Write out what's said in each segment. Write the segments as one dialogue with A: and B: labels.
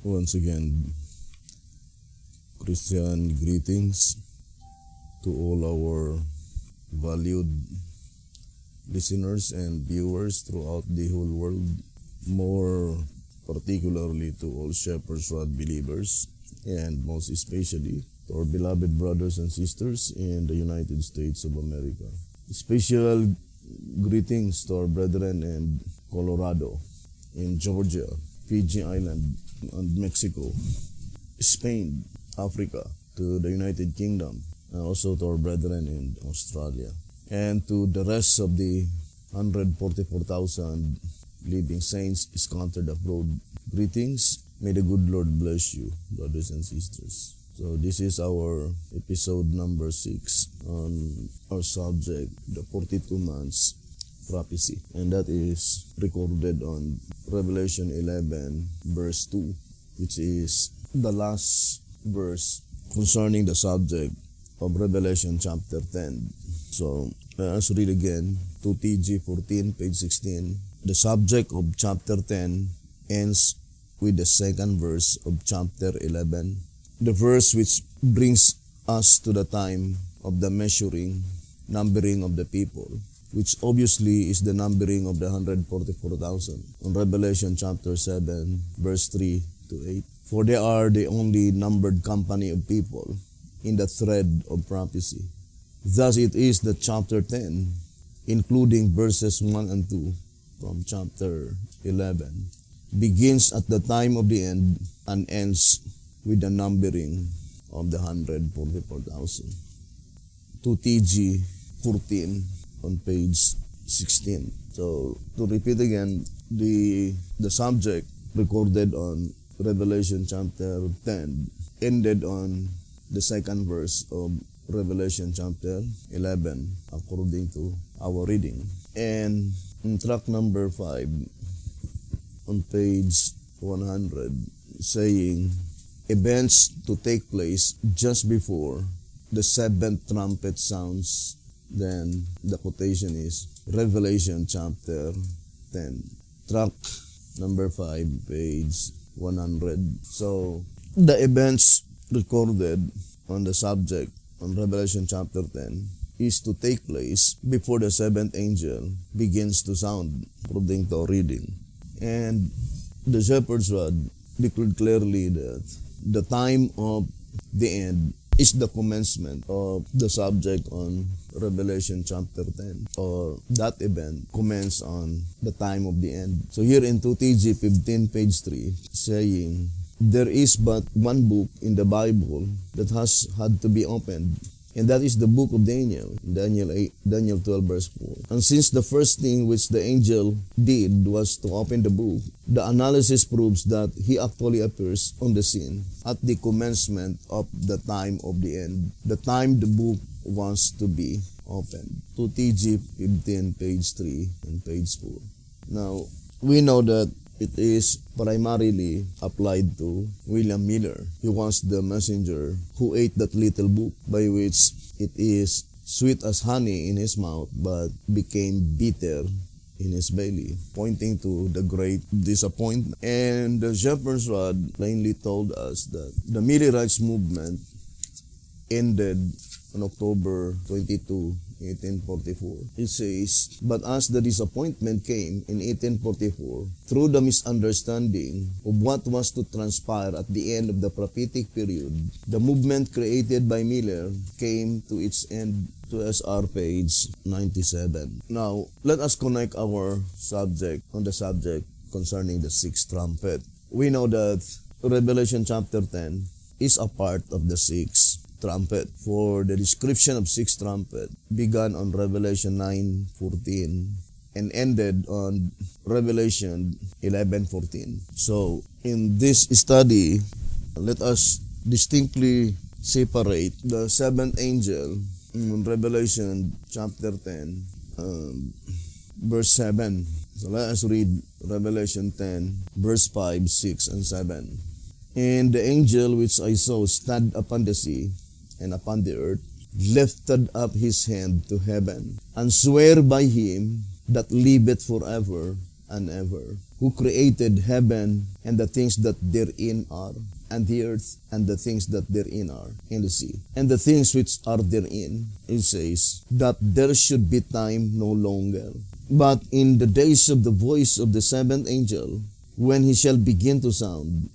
A: Once again, Christian greetings to all our valued listeners and viewers throughout the whole world, more particularly to all Shepherd's Rod believers, and most especially to our beloved brothers and sisters in the United States of America. Special greetings to our brethren in Colorado, in Georgia, Fiji Island, and Mexico, Spain, Africa, to the United Kingdom, and also to our brethren in Australia, and to the rest of the 144,000 living saints scattered abroad. Greetings. May the good Lord bless you, brothers and sisters. So this is our episode number 6 on our subject, the 42 months prophecy. And that is recorded on Revelation 11 verse 2, which is the last verse concerning the subject of Revelation chapter 10. So let us read again, 2TG 14, page 16. The subject of chapter 10 ends with the second verse of chapter 11. The verse which brings us to the time of the numbering of the people, which obviously is the numbering of the 144,000 on Revelation chapter 7, verse 3 to 8. For they are the only numbered company of people in the thread of prophecy. Thus it is that chapter 10, including verses 1 and 2 from chapter 11, begins at the time of the end and ends with the numbering of the 144,000. 2TG 14 on page 16. So to repeat again, the subject recorded on Revelation chapter 10 ended on the second verse of Revelation chapter 11 according to our reading. And in track number 5 on page 100, saying events to take place just before the seventh trumpet sounds, then the quotation is Revelation chapter 10. Track number 5, page 100. So the events recorded on the subject on Revelation chapter 10 is to take place before the seventh angel begins to sound, according to our reading. And the Shepherd's Rod declared clearly that the time of the end is the commencement of the subject on Revelation chapter 10, or that event commenced on the time of the end. So here in 2TG 15, page 3, saying, there is but one book in the Bible that has had to be opened, and that is the book of Daniel, Daniel 12 verse 4. And since the first thing which the angel did was to open the book, the analysis proves that he actually appears on the scene at the commencement of the time of the end, the time the book wants to be opened. 2TG 15, page 3 and page 4. Now, we know that it is primarily applied to William Miller. He was the messenger who ate that little book, by which it is sweet as honey in his mouth but became bitter in his belly, pointing to the great disappointment. And the Shepherd's Rod plainly told us that the Millerites movement ended on October 22, 1844. It says, but as the disappointment came in 1844, through the misunderstanding of what was to transpire at the end of the prophetic period, the movement created by Miller came to its end, to SR page 97. Now, let us connect our subject on the subject concerning the sixth trumpet. We know that Revelation chapter 10 is a part of the sixth trumpet, for the description of sixth trumpet began on Revelation 9:14 and ended on Revelation 11:14. So in this study, let us distinctly separate the seventh angel in Revelation chapter 10, verse 7. So let us read Revelation 10, verse 5, 6, and 7. And the angel which I saw stand upon the sea and upon the earth lifted up his hand to heaven, and swear by him that liveth forever and ever, who created heaven and the things that therein are, and the earth and the things that therein are, in the sea, and the things which are therein, it says, that there should be time no longer. But in the days of the voice of the seventh angel, when he shall begin to sound,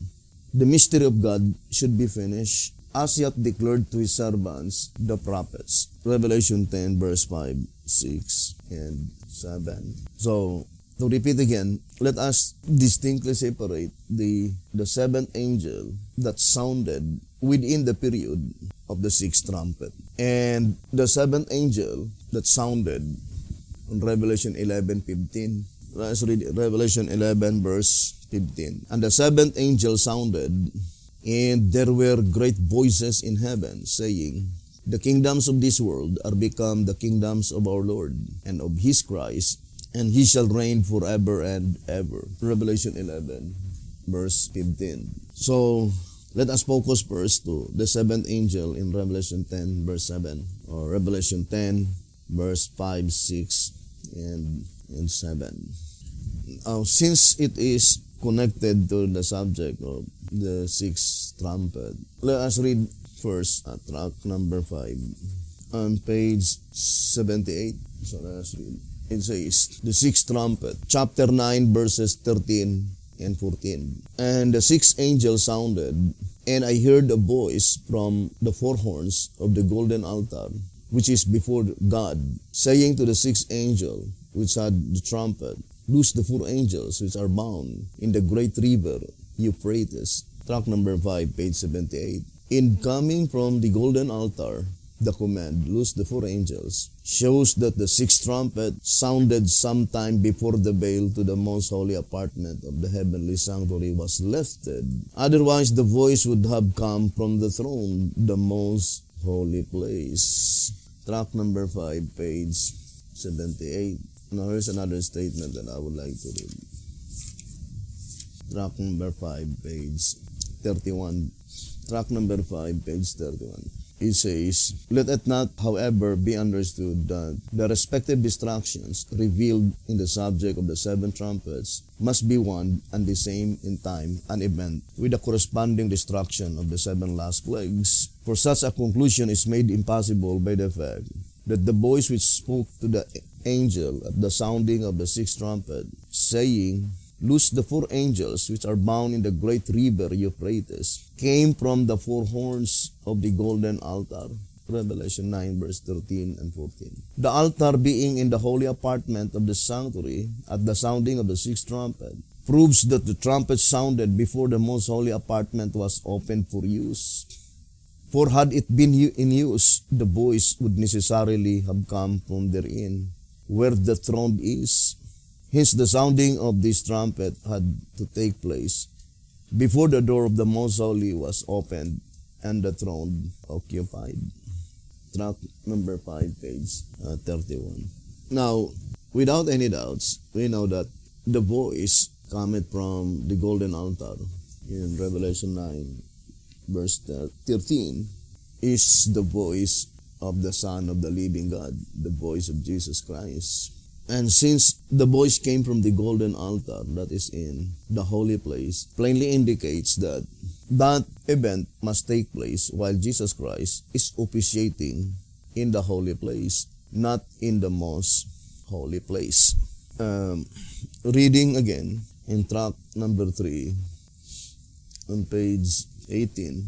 A: the mystery of God should be finished, as yet declared to his servants, the prophets. Revelation 10, verse 5, 6, and 7. So, to repeat again, let us distinctly separate the seventh angel that sounded within the period of the sixth trumpet, and the seventh angel that sounded in Revelation 11:15. Let's read Revelation 11, verse 15. And the seventh angel sounded, and there were great voices in heaven, saying, the kingdoms of this world are become the kingdoms of our Lord and of his Christ, and he shall reign forever and ever. Revelation 11, verse 15. So, let us focus first to the seventh angel in Revelation 10, verse 7, or Revelation 10, verse 5, 6, and 7. Since it is connected to the subject of the sixth trumpet, let us read first at track number 5 on page 78. So let us read. It says, the sixth trumpet, chapter 9, verses 13 and 14. And the sixth angel sounded, and I heard a voice from the four horns of the golden altar, which is before God, saying to the sixth angel, which had the trumpet, loose the four angels which are bound in the great river Euphrates. Track number 5, page 78. In coming from the golden altar, the command, loose the four angels, shows that the sixth trumpet sounded sometime before the veil to the most holy apartment of the heavenly sanctuary was lifted. Otherwise, the voice would have come from the throne, the most holy place. Track number 5, page 78. Now, here's another statement that I would like to read. Track number 5, page 31. Track number 5, page 31. It says, let it not, however, be understood that the respective distractions revealed in the subject of the seven trumpets must be one and the same in time and event with the corresponding destruction of the seven last plagues. For such a conclusion is made impossible by the fact that the voice which spoke to the angel at the sounding of the sixth trumpet, saying, loose the four angels which are bound in the great river Euphrates, came from the four horns of the golden altar. Revelation 9, verse 13 and 14. The altar being in the holy apartment of the sanctuary at the sounding of the sixth trumpet proves that the trumpet sounded before the most holy apartment was opened for use. For had it been in use, the voice would necessarily have come from therein, where the throne is. Hence, the sounding of this trumpet had to take place before the door of the Most Holy was opened and the throne occupied. Track number 5, page 31. Now, without any doubts, we know that the voice cometh from the golden altar in Revelation 9, verse 13, is the voice of the Son of the living God, the voice of Jesus Christ. And since the voice came from the golden altar that is in the holy place, plainly indicates that that event must take place while Jesus Christ is officiating in the holy place, not in the most holy place. Reading again in track number 3 on page 18,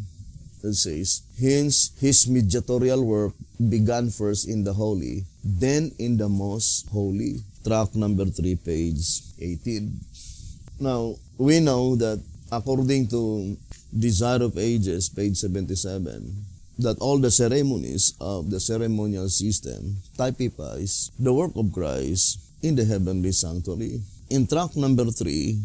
A: it says, hence his mediatorial work began first in the holy, then in the most holy. Track number 3, page 18. Now, we know that according to Desire of Ages, page 77, that all the ceremonies of the ceremonial system typifies the work of Christ in the heavenly sanctuary. In track number 3,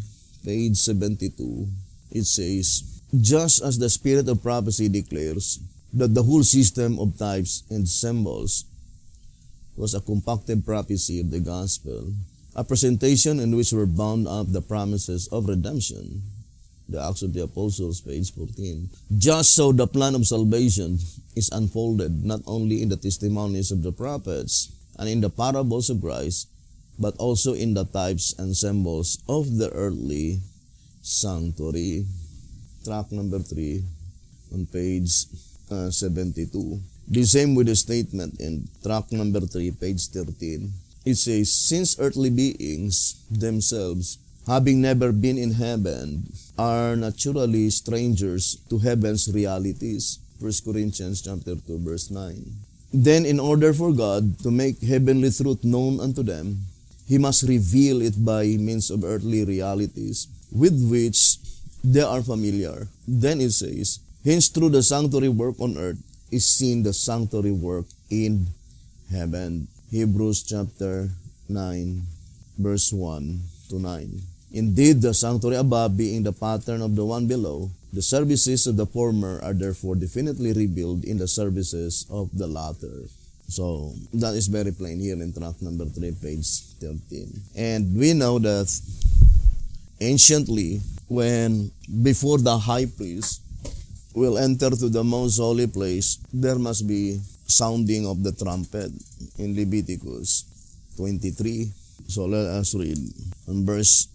A: page 72, it says, just as the spirit of prophecy declares that the whole system of types and symbols was a compacted prophecy of the gospel, a presentation in which were bound up the promises of redemption, the Acts of the Apostles, page 14. Just so the plan of salvation is unfolded not only in the testimonies of the prophets and in the parables of Christ, but also in the types and symbols of the earthly sanctuary. Track number 3 on page 72. The same with the statement in track number 3, page 13. It says, since earthly beings themselves, having never been in heaven, are naturally strangers to heaven's realities. 1 Corinthians chapter 2, verse 9. Then in order for God to make heavenly truth known unto them, He must reveal it by means of earthly realities with which they are familiar. Then it says, hence through the sanctuary work on earth is seen the sanctuary work in heaven. Hebrews chapter 9, verse 1 to 9. Indeed, the sanctuary above being the pattern of the one below, the services of the former are therefore definitely revealed in the services of the latter. So, that is very plain here in track number 3, page 13. And we know that anciently, when before the high priest will enter to the most holy place, there must be sounding of the trumpet in Leviticus 23. So let us read on verse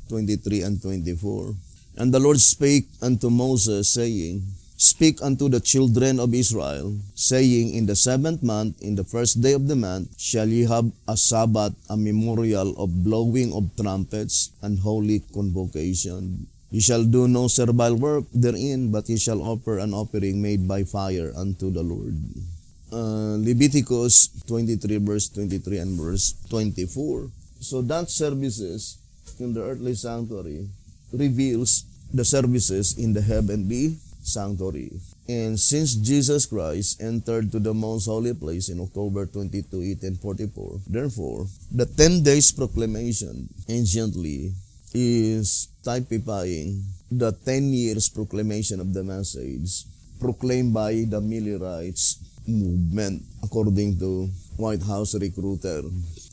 A: 23 and 24. And the Lord spake unto Moses, saying, speak unto the children of Israel, saying, in the 7th month, in the first day of the month, shall ye have a Sabbath, a memorial of blowing of trumpets and holy convocation. Ye shall do no servile work therein, but ye shall offer an offering made by fire unto the Lord. Leviticus 23, verse 23 and verse 24. So that services in the earthly sanctuary reveals the services in the heavenly sanctuary. And since Jesus Christ entered to the most holy place in October 22, 1844, therefore, the 10 days proclamation anciently is typifying the 10 years proclamation of the message proclaimed by the Millerites movement, according to White House Recruiter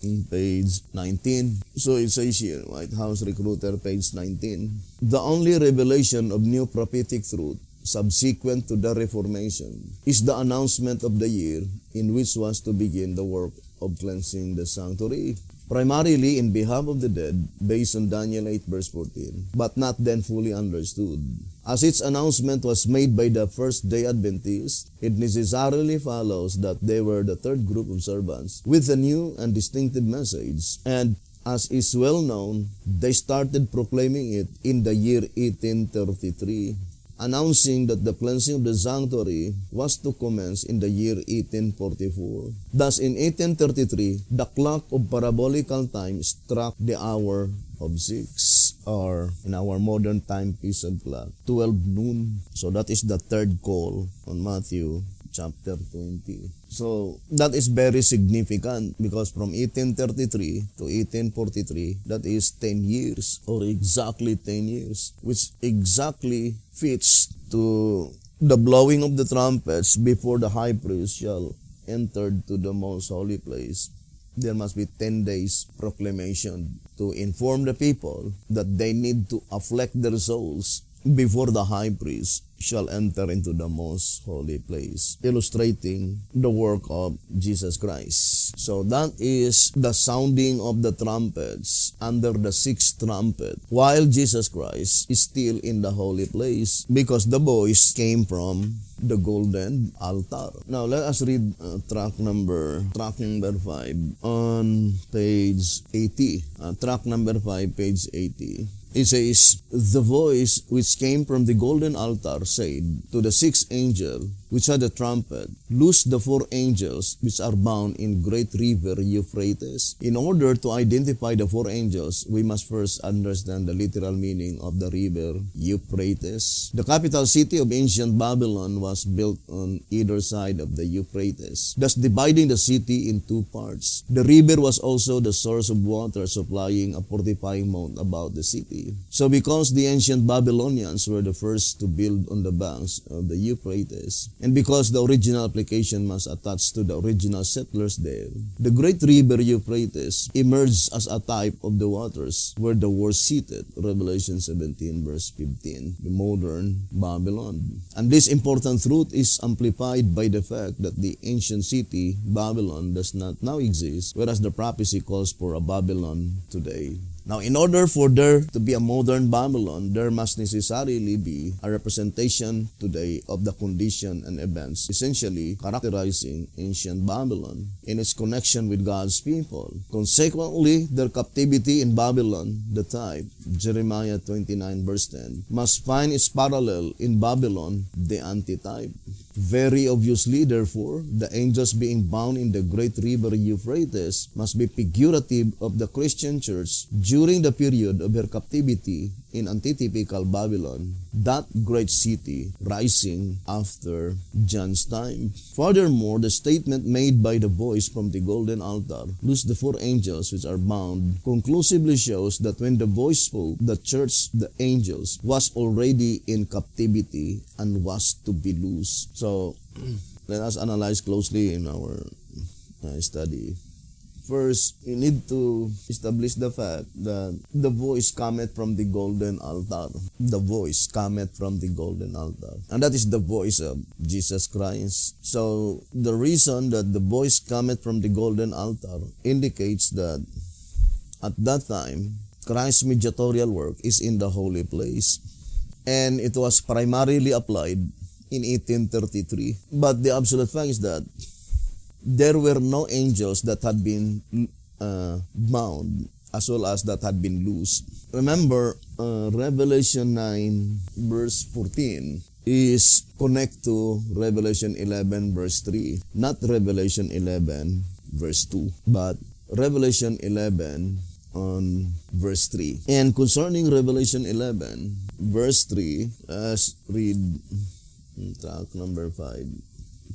A: in page 19. So it says here, White House Recruiter, page 19, the only revelation of new prophetic truth subsequent to the Reformation is the announcement of the year in which was to begin the work of cleansing the sanctuary, primarily in behalf of the dead, based on Daniel 8 verse 14, but not then fully understood. As its announcement was made by the first-day Adventists, it necessarily follows that they were the third group of servants with a new and distinctive message, and as is well known, they started proclaiming it in the year 1833, announcing that the cleansing of the sanctuary was to commence in the year 1844. Thus, in 1833, the clock of parabolical time struck the hour of 6, or in our modern timepiece and clock, 12 noon. So that is the third call on Matthew chapter 20. So that is very significant because from 1833 to 1843, that is 10 years or exactly 10 years, which exactly fits to the blowing of the trumpets before the high priest shall enter to the most holy place. There must be 10 days proclamation to inform the people that they need to afflict their souls before the high priest shall enter into the most holy place, illustrating the work of Jesus Christ. So that is the sounding of the trumpets under the 6th trumpet, while Jesus Christ is still in the holy place, because the voice came from the golden altar. Now let us read track number 5 on page 80. Track number 5, page 80. It says, the voice which came from the golden altar said to the 6th angel which had the trumpet, loose the 4 angels which are bound in great river Euphrates. In order to identify the 4 angels, we must first understand the literal meaning of the river Euphrates. The capital city of ancient Babylon was built on either side of the Euphrates, thus dividing the city in 2 parts. The river was also the source of water, supplying a fortifying moat about the city. So because the ancient Babylonians were the first to build on the banks of the Euphrates, And because the original application must attach to the original settlers there, the great river Euphrates emerged as a type of the waters where the war seated, Revelation 17 verse 15, the modern Babylon. And this important truth is amplified by the fact that the ancient city, Babylon, does not now exist, whereas the prophecy calls for a Babylon today. Now, in order for there to be a modern Babylon, there must necessarily be a representation today of the condition and events essentially characterizing ancient Babylon in its connection with God's people. Consequently, their captivity in Babylon, the type, Jeremiah 29 verse 10, must find its parallel in Babylon, the antitype. Very obviously, therefore, the angels being bound in the great river Euphrates must be figurative of the Christian church during the period of her captivity in antitypical Babylon, that great city rising after John's time. Furthermore, the statement made by the voice from the golden altar, "Loose the four angels which are bound," conclusively shows that when the voice spoke, the church, the angels, was already in captivity and was to be loose. So, let us analyze closely in our study. First, we need to establish the fact that the voice cometh from the golden altar. The voice cometh from the golden altar. And that is the voice of Jesus Christ. So, the reason that the voice cometh from the golden altar indicates that at that time, Christ's mediatorial work is in the holy place. And it was primarily applied in 1833. But the absolute fact is that there were no angels that had been bound as well as that had been loose. Remember, Revelation 9 verse 14 is connect to Revelation 11 verse 3. Not Revelation 11 verse 2, but Revelation 11 on verse 3. And concerning Revelation 11 verse 3, let's read track number 5,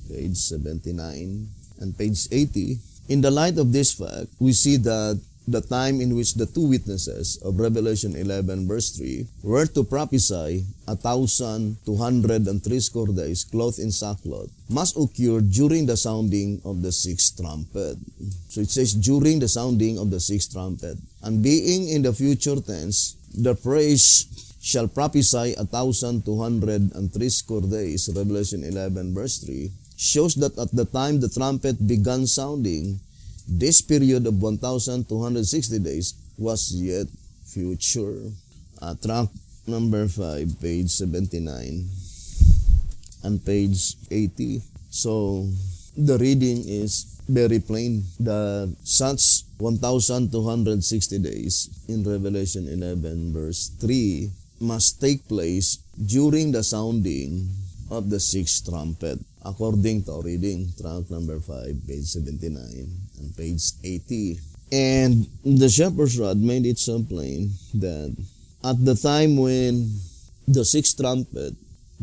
A: page 79. And page 80, in the light of this fact, we see that the time in which the two witnesses of Revelation 11 verse 3 were to prophesy 1,260 days clothed in sackcloth must occur during the sounding of the sixth trumpet. So it says during the sounding of the sixth trumpet. And being in the future tense, the phrase shall prophesy 1,260 days, Revelation 11 verse 3, shows that at the time the trumpet began sounding, this period of 1,260 days was yet future. Track number 5, page 79 and page 80. So, the reading is very plain that such 1,260 days in Revelation 11 verse 3 must take place during the sounding of the sixth trumpet, according to our reading, track number 5, page 79 and page 80. And the shepherd's rod made it so plain that at the time when the sixth trumpet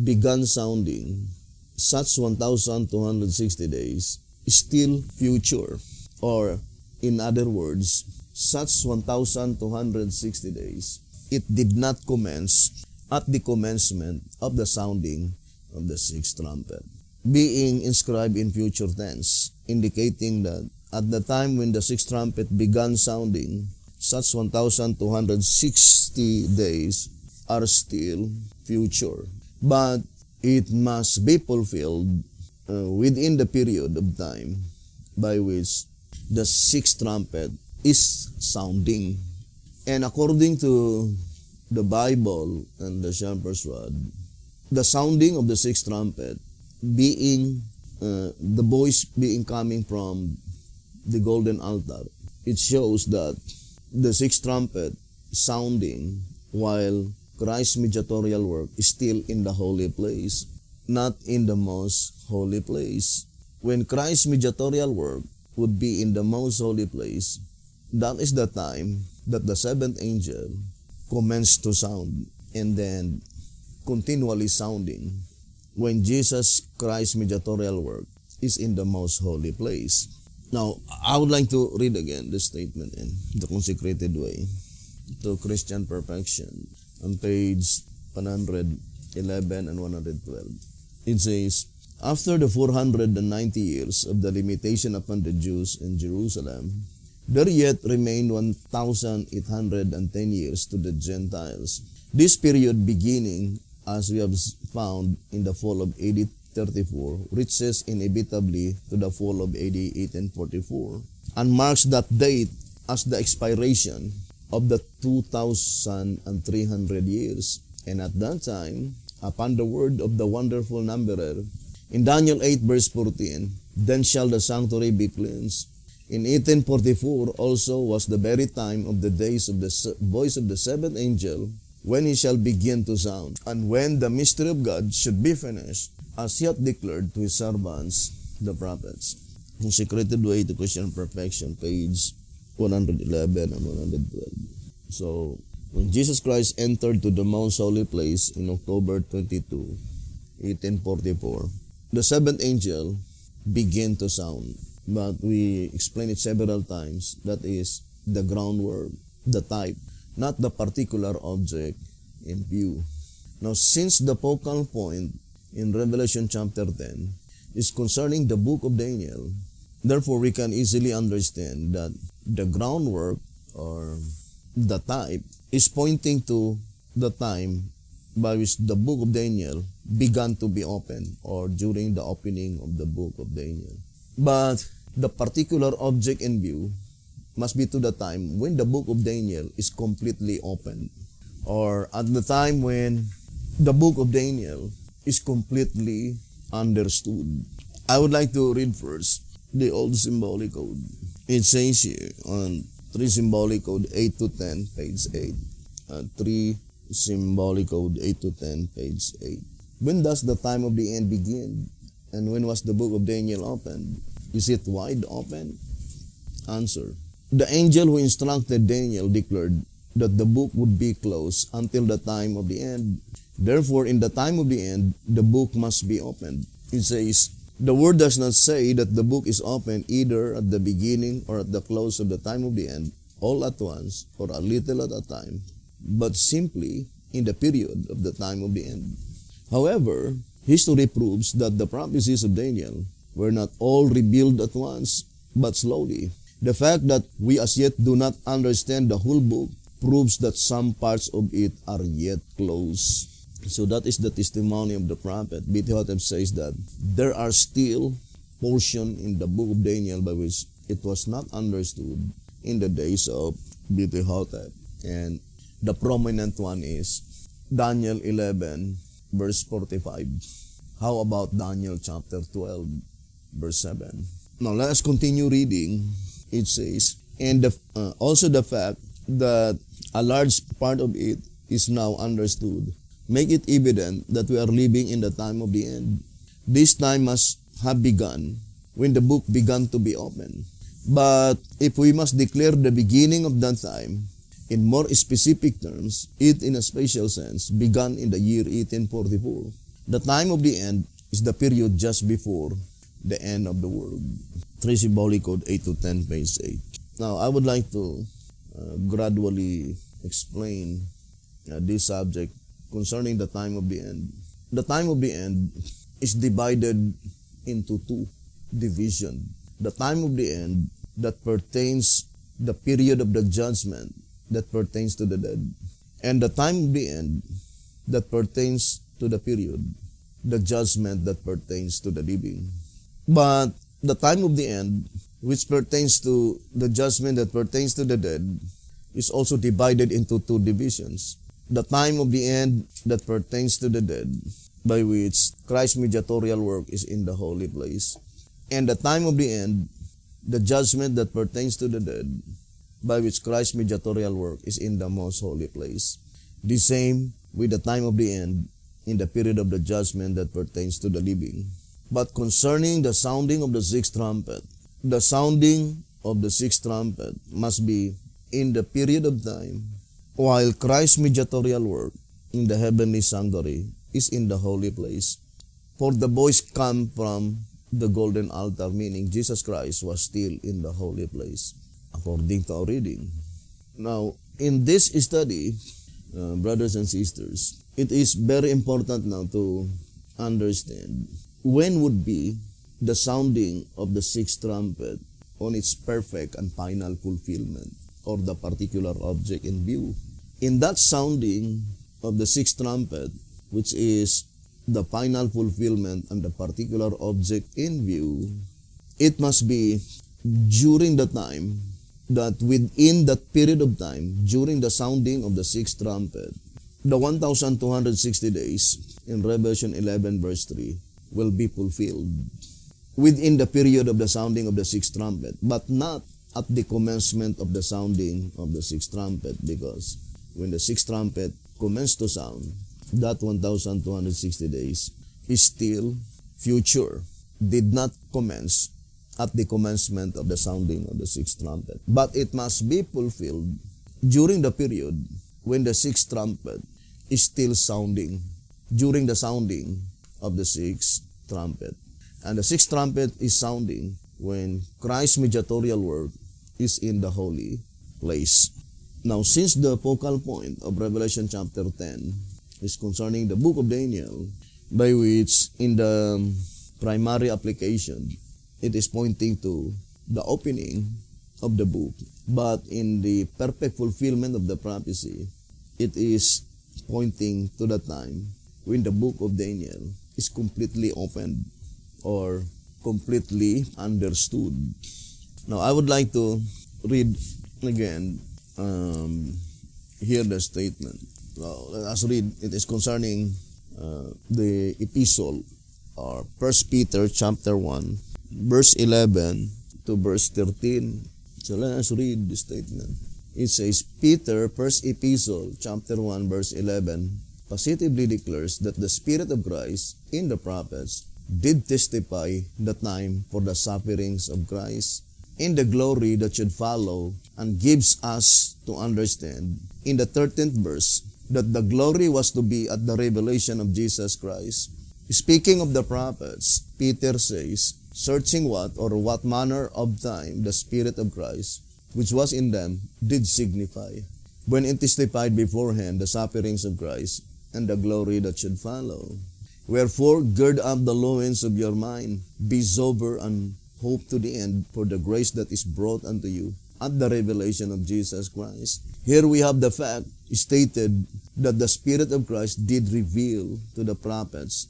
A: began sounding, such 1,260 days is still future. Or, in other words, such 1,260 days, it did not commence at the commencement of the sounding of the sixth trumpet, being inscribed in future tense, indicating that at the time when the sixth trumpet began sounding, such 1,260 days are still future. But it must be fulfilled within the period of time by which the sixth trumpet is sounding. And according to the Bible and the shepherd's rod, the sounding of the sixth trumpet being the voice being coming from the golden altar, it shows that the sixth trumpet sounding while Christ's mediatorial work is still in the holy place, not in the most holy place. When Christ's mediatorial work would be in the most holy place, that is the time that the seventh angel commenced to sound and then continually sounding when Jesus Christ's mediatorial work is in the most holy place. Now, I would like to read again this statement in The Consecrated Way to Christian Perfection on page 111 and 112. It says, After the 490 years of the limitation upon the Jews in Jerusalem, there yet remained 1,810 years to the Gentiles. This period beginning, as we have found in the fall of AD 34, reaches inevitably to the fall of AD 1844 and marks that date as the expiration of the 2,300 years. And at that time, upon the word of the wonderful numberer, in Daniel 8 verse 14, then shall the sanctuary be cleansed. In 1844 also was the very time of the days of the voice of the seventh angel, when he shall begin to sound, and when the mystery of God should be finished, as he hath declared to his servants, the prophets. Consecrated Way to Christian Perfection, page 111 and 112. So, when Jesus Christ entered to the Mount Holy Place in October 22, 1844, the seventh angel began to sound. But we explained it several times. That is the groundwork, the type, not the particular object in view. Now, since the focal point in Revelation chapter 10 is concerning the book of Daniel, therefore we can easily understand that the groundwork or the type is pointing to the time by which the book of Daniel began to be opened, or during the opening of the book of Daniel. But the particular object in view must be to the time when the book of Daniel is completely opened, or at the time when the book of Daniel is completely understood. I would like to read first the old symbolic code. It says here on 3 symbolic code 8 to 10, page 8. 3 symbolic code 8 to 10, page 8. When does the time of the end begin? And when was the book of Daniel opened? Is it wide open? Answer. The angel who instructed Daniel declared that the book would be closed until the time of the end. Therefore, in the time of the end, the book must be opened. It says, the word does not say that the book is opened either at the beginning or at the close of the time of the end, all at once or a little at a time, but simply in the period of the time of the end. However, history proves that the prophecies of Daniel were not all revealed at once, but slowly. The fact that we as yet do not understand the whole book proves that some parts of it are yet closed. So that is the testimony of the prophet. B.T. Hotep says that there are still portions in the book of Daniel by which it was not understood in the days of B.T. Hotep. And the prominent one is Daniel 11, verse 45. How about Daniel chapter 12, verse 7? Now let us continue reading. It says, and also the fact that a large part of it is now understood make it evident that we are living in the time of the end. This time must have begun when the book began to be opened. But if we must declare the beginning of that time, in more specific terms, it in a spatial sense began in the year 1844. The time of the end is the period just before the end of the world. 3 symbolic code 8 to 10, page 8. Now, I would like to gradually explain this subject concerning the time of the end. The time of the end is divided into two divisions. The time of the end that pertains the period of the judgment that pertains to the dead, and the time of the end that pertains to the period, the judgment that pertains to the living. But the time of the end, which pertains to the judgment that pertains to the dead, is also divided into two divisions. The time of the end that pertains to the dead, by which Christ's mediatorial work is in the holy place. And the time of the end, the judgment that pertains to the dead, by which Christ's mediatorial work is in the most holy place. The same with the time of the end, in the period of the judgment that pertains to the living. But concerning the sounding of the sixth trumpet, the sounding of the sixth trumpet must be in the period of time while Christ's mediatorial work in the heavenly sanctuary is in the holy place. For the voice come from the golden altar, meaning Jesus Christ was still in the holy place, according to our reading. Now, in this study, brothers and sisters, it is very important now to understand when would be the sounding of the sixth trumpet on its perfect and final fulfillment, or the particular object in view. In that sounding of the sixth trumpet, which is the final fulfillment and the particular object in view, it must be during the time that within that period of time, during the sounding of the sixth trumpet, the 1,260 days in Revelation 11 verse 3 will be fulfilled within the period of the sounding of the sixth trumpet, but not at the commencement of the sounding of the sixth trumpet, because when the sixth trumpet commenced to sound, that 1,260 days is still future, did not commence at the commencement of the sounding of the sixth trumpet. But it must be fulfilled during the period when the sixth trumpet is still sounding, during the sounding of the sixth trumpet. And the sixth trumpet is sounding when Christ's mediatorial work is in the holy place. Now, since the focal point of Revelation chapter 10 is concerning the book of Daniel, by which in the primary application, it is pointing to the opening of the book. But in the perfect fulfillment of the prophecy, it is pointing to the time when the book of Daniel is completely opened or completely understood. Now, I would like to read again here the statement. Now, let us read. It is concerning the epistle, or 1 Peter chapter 1, verse 11 to verse 13. So let us read the statement. It says, Peter, first epistle, chapter 1, verse 11, positively declares that the Spirit of Christ in the prophets did testify the time for the sufferings of Christ in the glory that should follow, and gives us to understand in the 13th verse that the glory was to be at the revelation of Jesus Christ. Speaking of the prophets, Peter says, searching what or what manner of time the Spirit of Christ, which was in them, did signify, when it testified beforehand the sufferings of Christ and the glory that should follow. Wherefore, gird up the loins of your mind, be sober, and hope to the end for the grace that is brought unto you at the revelation of Jesus Christ. Here we have the fact stated that the Spirit of Christ did reveal to the prophets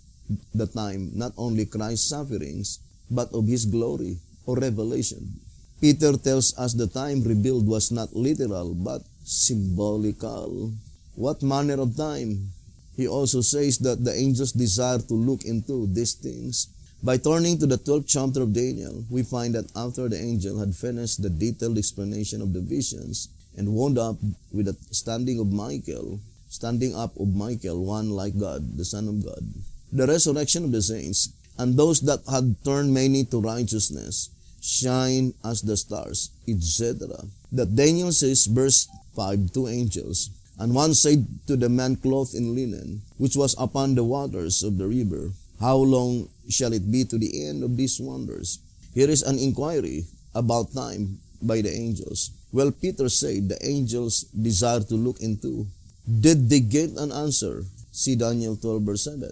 A: the time, not only Christ's sufferings, but of His glory or revelation. Peter tells us the time revealed was not literal, but symbolical. What manner of time? He also says that the angels desire to look into these things. By turning to the 12th chapter of Daniel, we find that after the angel had finished the detailed explanation of the visions and wound up with the standing up of Michael, one like God, the Son of God, the resurrection of the saints, and those that had turned many to righteousness, shine as the stars, etc. That Daniel says, verse 5, two angels, and one said to the man clothed in linen, which was upon the waters of the river, how long shall it be to the end of these wonders? Here is an inquiry about time by the angels. Well, Peter said the angels desire to look into. Did they get an answer? See Daniel 12 verse 7.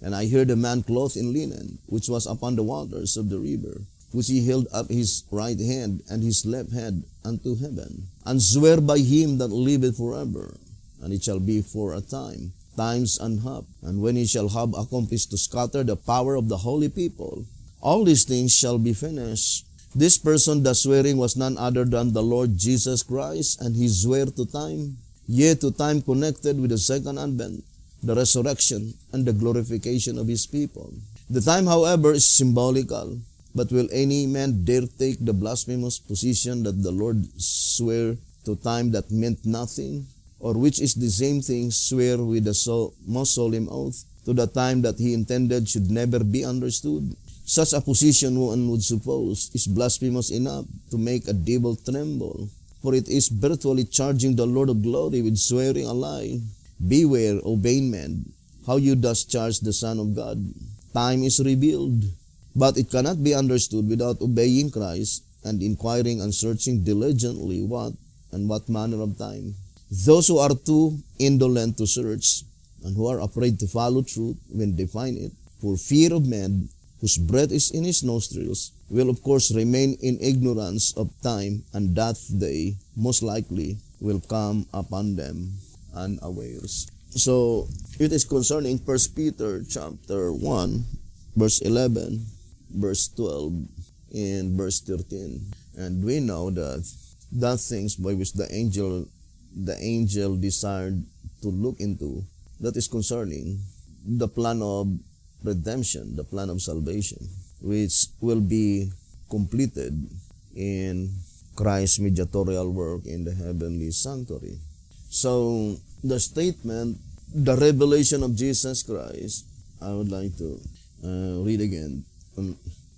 A: And I heard a man clothed in linen, which was upon the waters of the river, which he held up his right hand and his left hand unto heaven, and swear by him that liveth forever, and it shall be for a time, times and half, and when he shall have accomplished to scatter the power of the holy people, all these things shall be finished. This person that swearing was none other than the Lord Jesus Christ, and he sware to time, yea, to time connected with the second advent, the resurrection, and the glorification of his people. The time, however, is symbolical. But will any man dare take the blasphemous position that the Lord sware to time that meant nothing? Or which is the same thing, swear with the most solemn oath to the time that he intended should never be understood? Such a position, one would suppose, is blasphemous enough to make a devil tremble, for it is virtually charging the Lord of glory with swearing a lie. Beware, O vain man, how you thus charge the Son of God. Time is revealed, but it cannot be understood without obeying Christ and inquiring and searching diligently what manner of time. Those who are too indolent to search and who are afraid to follow truth when they find it, for fear of men, whose breath is in his nostrils, will of course remain in ignorance of time, and that day most likely will come upon them unawares. So it is concerning 1 Peter chapter 1, verse 11, verse 12, and verse 13. And we know that things by which the angel desired to look into, that is concerning the plan of redemption, the plan of salvation, which will be completed in Christ's mediatorial work in the heavenly sanctuary. So the statement, the revelation of Jesus Christ, I would like to read again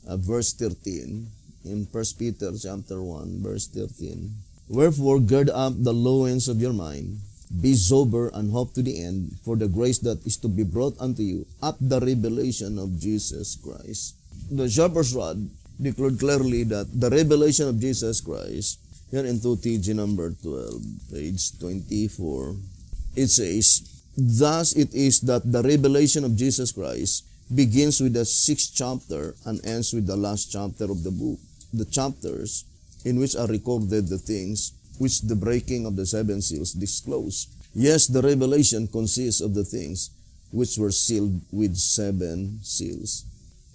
A: verse 13 in 1 Peter chapter 1, verse 13. Wherefore gird up the loins of your mind, be sober, and hope to the end for the grace that is to be brought unto you at the revelation of Jesus Christ. The Shepherd's Rod declared clearly that the revelation of Jesus Christ, here in 2TG number 12, page 24, it says, thus it is that the revelation of Jesus Christ begins with the 6th chapter and ends with the last chapter of the book. The chapters in which are recorded the things which the breaking of the 7 seals disclose. Yes, the revelation consists of the things which were sealed with 7 seals.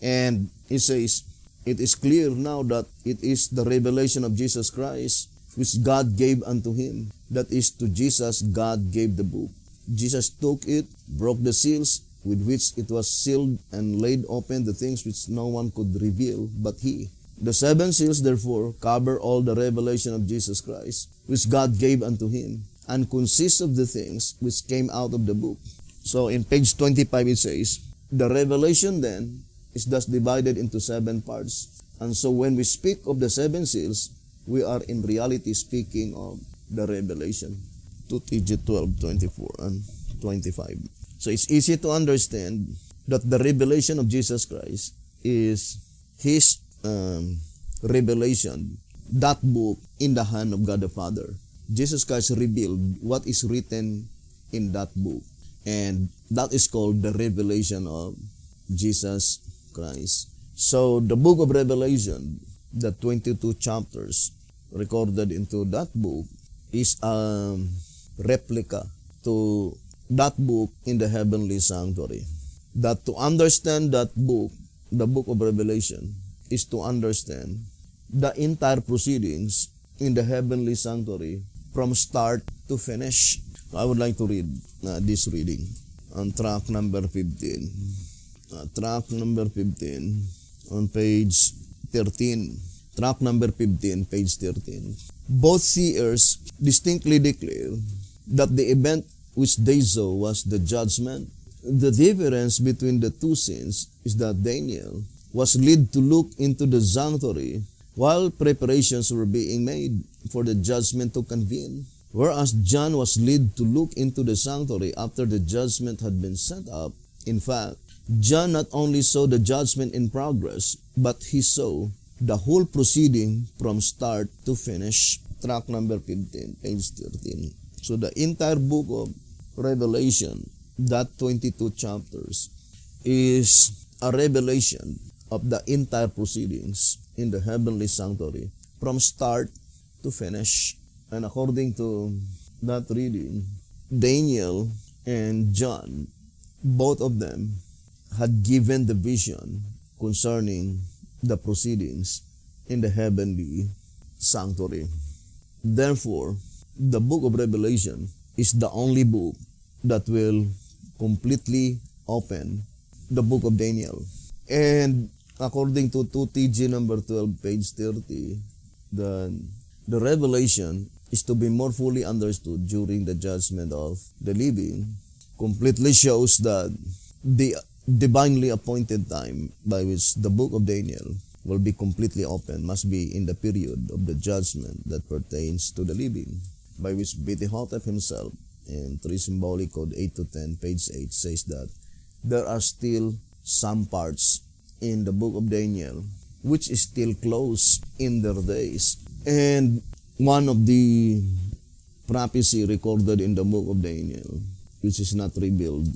A: And it says, it is clear now that it is the revelation of Jesus Christ which God gave unto him. That is, to Jesus God gave the book. Jesus took it, broke the seals with which it was sealed, and laid open the things which no one could reveal but he. The 7 seals, therefore, cover all the revelation of Jesus Christ, which God gave unto him, and consist of the things which came out of the book. So in page 25 it says, the revelation then is thus divided into 7 parts. And so when we speak of the 7 seals, we are in reality speaking of the revelation. 2TG 12, 24, and 25. So it's easy to understand that the revelation of Jesus Christ is his revelation, that book in the hand of God the Father. Jesus Christ revealed what is written in that book, and that is called the revelation of Jesus Christ. So the book of Revelation, the 22 chapters recorded into that book, is a replica to that book in the heavenly sanctuary. That to understand that book, the book of Revelation, is to understand the entire proceedings in the heavenly sanctuary from start to finish. I would like to read this reading on track number 15. Track number 15 on page 13. Track number 15, page 13. Both seers distinctly declare that the event which they saw was the judgment. The difference between the two scenes is that Daniel was led to look into the sanctuary while preparations were being made for the judgment to convene, whereas John was led to look into the sanctuary after the judgment had been set up. In fact, John not only saw the judgment in progress, but he saw the whole proceeding from start to finish. Track number 15, page 13. So the entire book of Revelation, that 22 chapters, is a revelation of the entire proceedings in the heavenly sanctuary from start to finish. And according to that reading, Daniel and John, both of them, had given the vision concerning the proceedings in the heavenly sanctuary. Therefore, the book of Revelation is the only book that will completely open the book of Daniel. And according to 2TG number 12, page 30, the revelation is to be more fully understood during the judgment of the living. Completely shows that the divinely appointed time by which the book of Daniel will be completely open must be in the period of the judgment that pertains to the living, by which Bethihotep himself in 3 Symbolic Code 8 to 10, page 8, says that there are still some parts in the book of Daniel which is still closed in their days. And one of the prophecy recorded in the book of Daniel, which is not revealed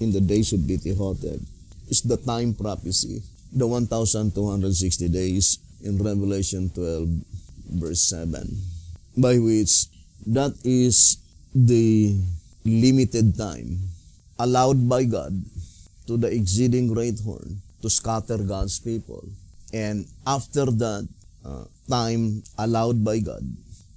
A: in the days of Bethihotep, is the time prophecy. the 1,260 days in Revelation 12 verse 7, by which that is the limited time allowed by God to the exceeding great horn to scatter God's people. And after that time allowed by God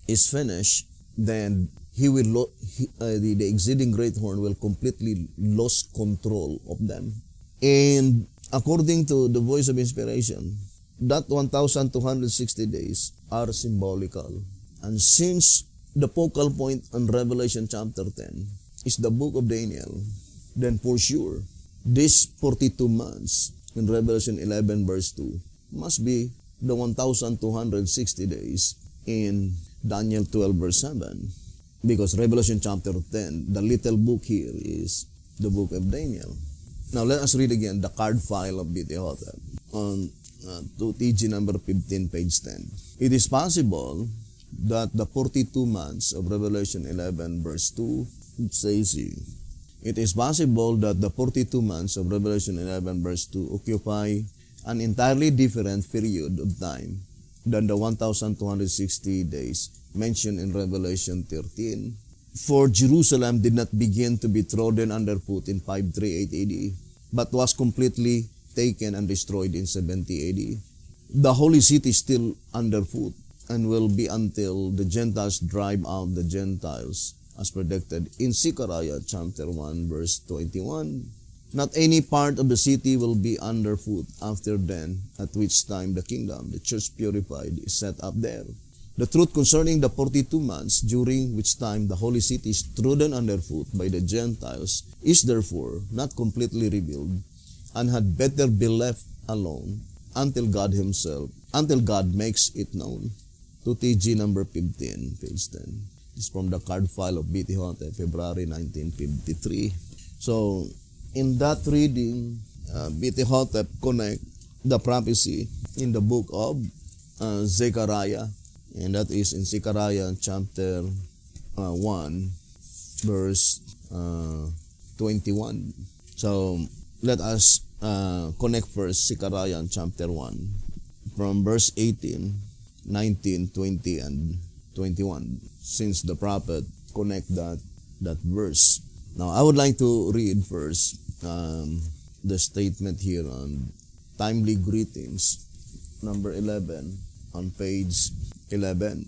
A: is finished, then the exceeding great horn will completely lose control of them. And according to the Voice of Inspiration, that 1,260 days are symbolical. And since the focal point on Revelation chapter 10 is the book of Daniel, then for sure, this 42 months in Revelation 11 verse 2 must be the 1,260 days in Daniel 12 verse 7. Because Revelation chapter 10, the little book here is the book of Daniel. Now let us read again the card file of B.T. Hotep on 2TG number 15, page 10. It is possible that the 42 months of Revelation 11 verse 2, it says here, it is possible that the 42 months of Revelation 11 verse 2 occupy an entirely different period of time than the 1,260 days mentioned in Revelation 13. For Jerusalem did not begin to be trodden underfoot in 538 AD, but was completely taken and destroyed in 70 AD. The holy city is still underfoot and will be until the Gentiles drive out the Gentiles, as predicted in Zechariah chapter 1 verse 21. Not any part of the city will be underfoot after then, at which time the kingdom, the church purified, is set up there. The truth concerning the 42 months, during which time the holy city is trodden underfoot by the Gentiles, is therefore not completely revealed, and had better be left alone until God makes it known. 2TG number 15, page 10. This is from the card file of B.T. Hotep, February 1953. So, in that reading, B.T. Hotep connect the prophecy in the book of Zechariah, and that is in Zechariah chapter 1, verse 21. So, let us connect first Zechariah chapter 1 from verse 18, 19, 20, and 21, since the prophet connect that verse. Now, I would like to read first the statement here on timely greetings, number 11, on page 11.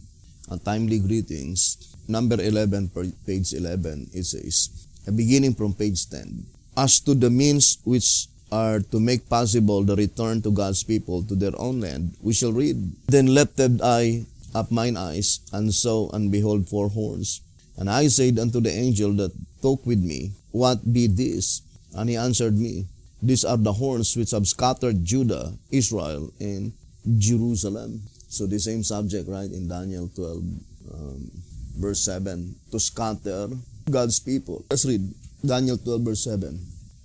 A: On timely greetings, number 11, page 11, it says, beginning from page 10, as to the means which are to make possible the return to God's people to their own land, we shall read, Then lifted I up mine eyes, and saw, and behold, 4 horns. And I said unto the angel that talked with me, What be this? And he answered me, These are the horns which have scattered Judah, Israel, and Jerusalem. So the same subject, right, in Daniel 12, verse 7, to scatter God's people. Let's read Daniel 12, verse 7.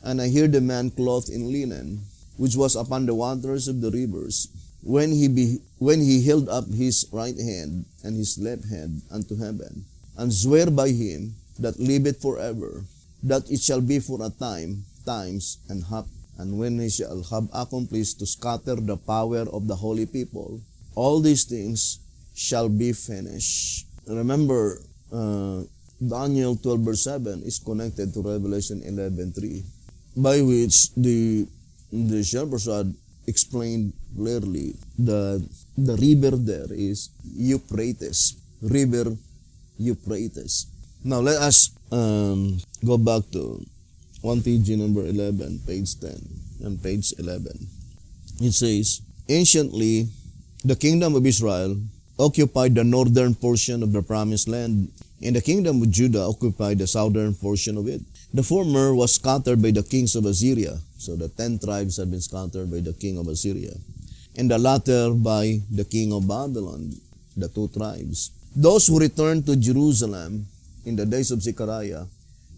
A: And I heard a man clothed in linen, which was upon the waters of the rivers, when he held up his right hand and his left hand unto heaven, and swear by him that liveth forever, that it shall be for a time, times, and half, and when he shall have accomplished to scatter the power of the holy people, all these things shall be finished. Remember, Daniel 12 verse 7 is connected to Revelation 11:3, by which the Sri Prasad explained clearly that the river there is Euphrates, river Euphrates. Now let us go back to 1TG number 11, page 10 and page 11. It says, Anciently, the kingdom of Israel occupied the northern portion of the promised land, and the kingdom of Judah occupied the southern portion of it. The former was scattered by the kings of Assyria, so the 10 tribes had been scattered by the king of Assyria, and the latter by the king of Babylon, the 2 tribes. Those who returned to Jerusalem in the days of Zechariah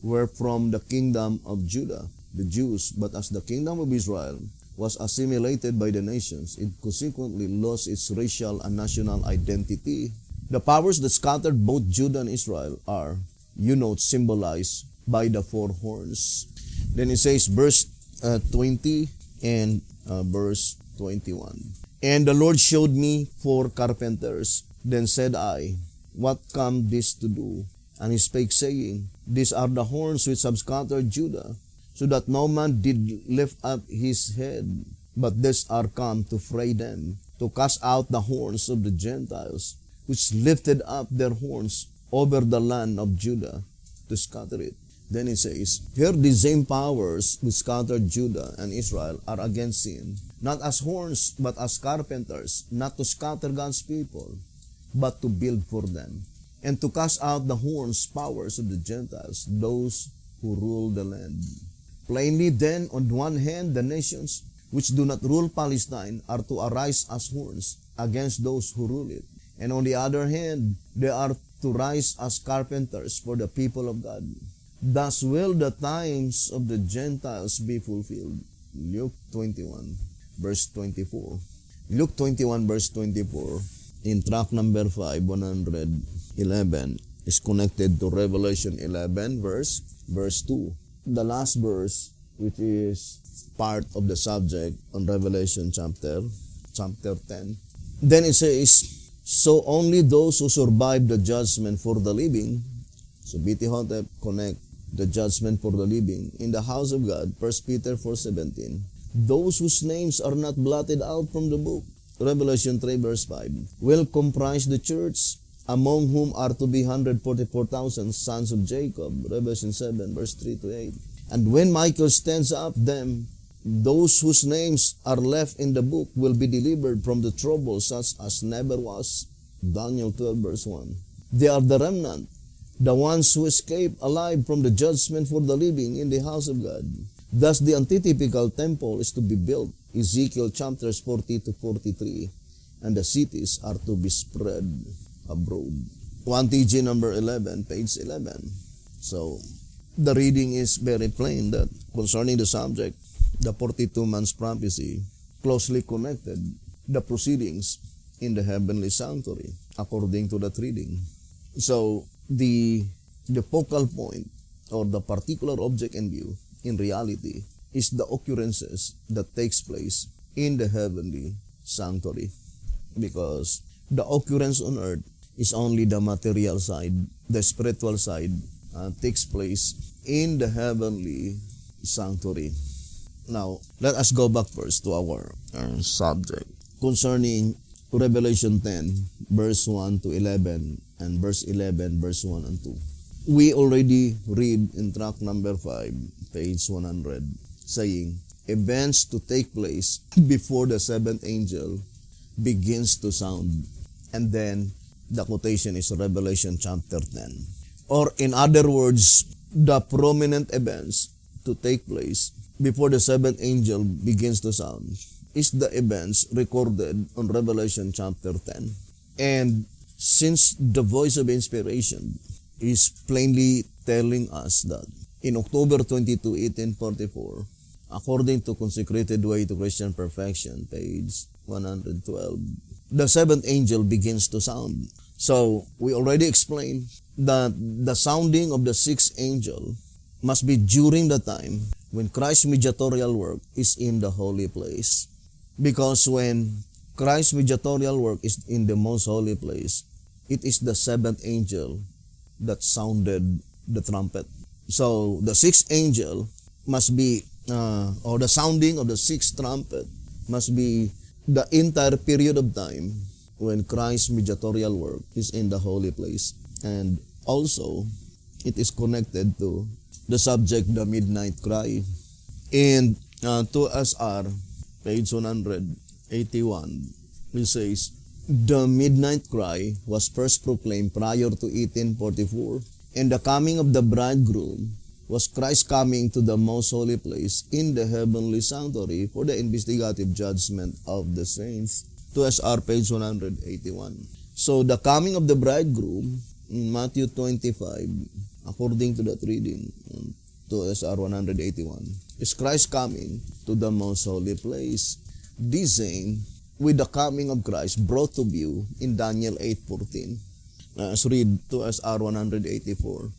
A: were from the kingdom of Judah, the Jews, but as the kingdom of Israel was assimilated by the nations, it consequently lost its racial and national identity. The powers that scattered both Judah and Israel are, symbolized by the 4 horns. Then it says, verse 20 and verse 21. And the Lord showed me 4 carpenters. Then said I, what come this to do? And he spake, saying, these are the horns which have scattered Judah, so that no man did lift up his head. But these are come to fray them, to cast out the horns of the Gentiles, which lifted up their horns over the land of Judah, to scatter it. Then it says, here the same powers which scattered Judah and Israel are again seen, not as horns, but as carpenters, not to scatter God's people, but to build for them, and to cast out the horns, powers of the Gentiles, those who rule the land. Plainly then, on one hand, the nations which do not rule Palestine are to arise as horns against those who rule it. And on the other hand, they are to rise as carpenters for the people of God. Thus will the times of the Gentiles be fulfilled. Luke 21, verse 24. Luke 21, verse 24, in track number 5, 111, is connected to Revelation 11, verse 2. The last verse, which is part of the subject on Revelation chapter 10. Then it says, so only those who survive the judgment for the living, so BT Hotep connect the judgment for the living in the house of God, 1 Peter 4:17, those whose names are not blotted out from the book, Revelation 3 verse 5, will comprise the church, among whom are to be 144,000 sons of Jacob, Revelation 7 verse 3 to 8. And when Michael stands up them, those whose names are left in the book will be delivered from the trouble such as never was, Daniel 12 verse 1. They are the remnant, the ones who escape alive from the judgment for the living in the house of God. Thus the antitypical temple is to be built, Ezekiel chapters 40 to 43, and the cities are to be spread abroad. 1 TG number 11, page 11. So, the reading is very plain that concerning the subject, the 42 months prophecy closely connected the proceedings in the heavenly sanctuary according to that reading. So, the focal point or the particular object in view in reality is the occurrences that takes place in the heavenly sanctuary, because the occurrence on earth is only the material side. The spiritual side takes place in the heavenly sanctuary. Now, let us go back first to our subject concerning Revelation 10, verse 1 to 11, and verse 11, verse 1 and 2. We already read in track number 5, page 100, saying, events to take place before the seventh angel begins to sound. And then, the quotation is Revelation chapter 10. Or in other words, the prominent events to take place before the seventh angel begins to sound is the events recorded on Revelation chapter 10. And since the voice of inspiration is plainly telling us that in October 22, 1844, according to Consecrated Way to Christian Perfection, page 112, the seventh angel begins to sound. So, we already explained that the sounding of the sixth angel must be during the time when Christ's mediatorial work is in the holy place. Because when Christ's mediatorial work is in the most holy place, it is the seventh angel that sounded the trumpet. So, the sixth angel must be, or the sounding of the sixth trumpet must be the entire period of time when Christ's mediatorial work is in the holy place. And also, it is connected to the subject, the midnight cry. In 2SR, page 181, it says, the midnight cry was first proclaimed prior to 1844, and the coming of the bridegroom was Christ coming to the most holy place in the heavenly sanctuary for the investigative judgment of the saints. 2SR, page 181. So, the coming of the bridegroom in Matthew 25, according to that reading, 2SR 181, is Christ coming to the most holy place. This same, with the coming of Christ, brought to view in Daniel 8:14. Let's read 2SR 184.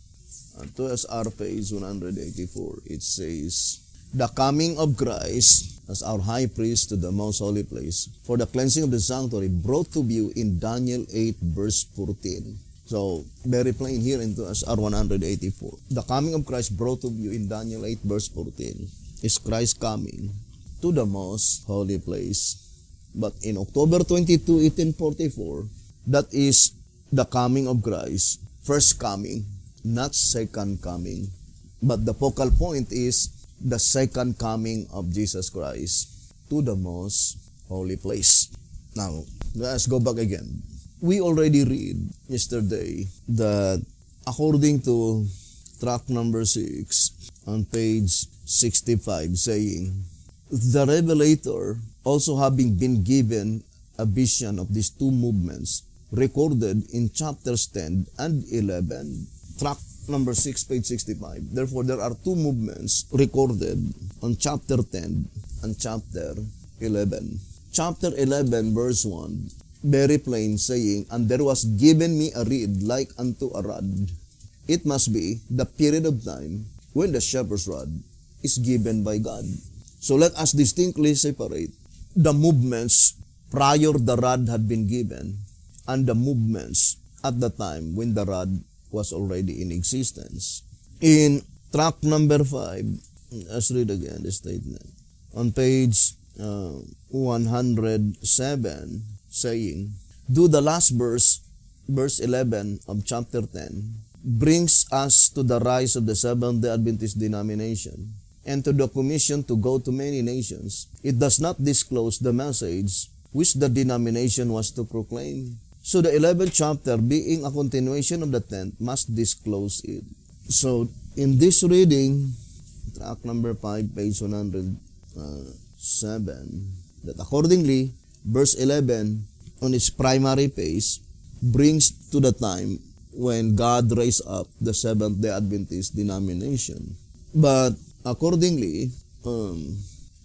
A: 2SR page 184, it says, the coming of Christ as our high priest to the most holy place for the cleansing of the sanctuary, brought to view in Daniel 8 verse 14. So, very plain here into SR 184. The coming of Christ brought to view in Daniel 8 verse 14 is Christ coming to the most holy place. But in October 22, 1844, that is the coming of Christ, first coming, not second coming. But the focal point is the second coming of Jesus Christ to the most holy place. Now, let's go back again. We already read yesterday that according to tract number 6 on page 65 saying, the Revelator also having been given a vision of these two movements recorded in chapters 10 and 11, tract number 6, page 65. Therefore, there are two movements recorded on chapter 10 and chapter 11. Chapter 11, verse 1, very plain saying, and there was given me a reed like unto a rod. It must be the period of time when the shepherd's rod is given by God. So let us distinctly separate the movements prior the rod had been given and the movements at the time when the rod was already in existence. In tract number 5, let's read again the statement. On page 107, saying, do the last verse 11 of chapter 10, brings us to the rise of the Seventh-day Adventist denomination and to the commission to go to many nations. It does not disclose the message which the denomination was to proclaim. So the 11th chapter, being a continuation of the 10th, must disclose it. So in this reading, tract number 5, page 107, that accordingly, verse 11 on its primary page brings to the time when God raised up the Seventh-day Adventist denomination. But accordingly,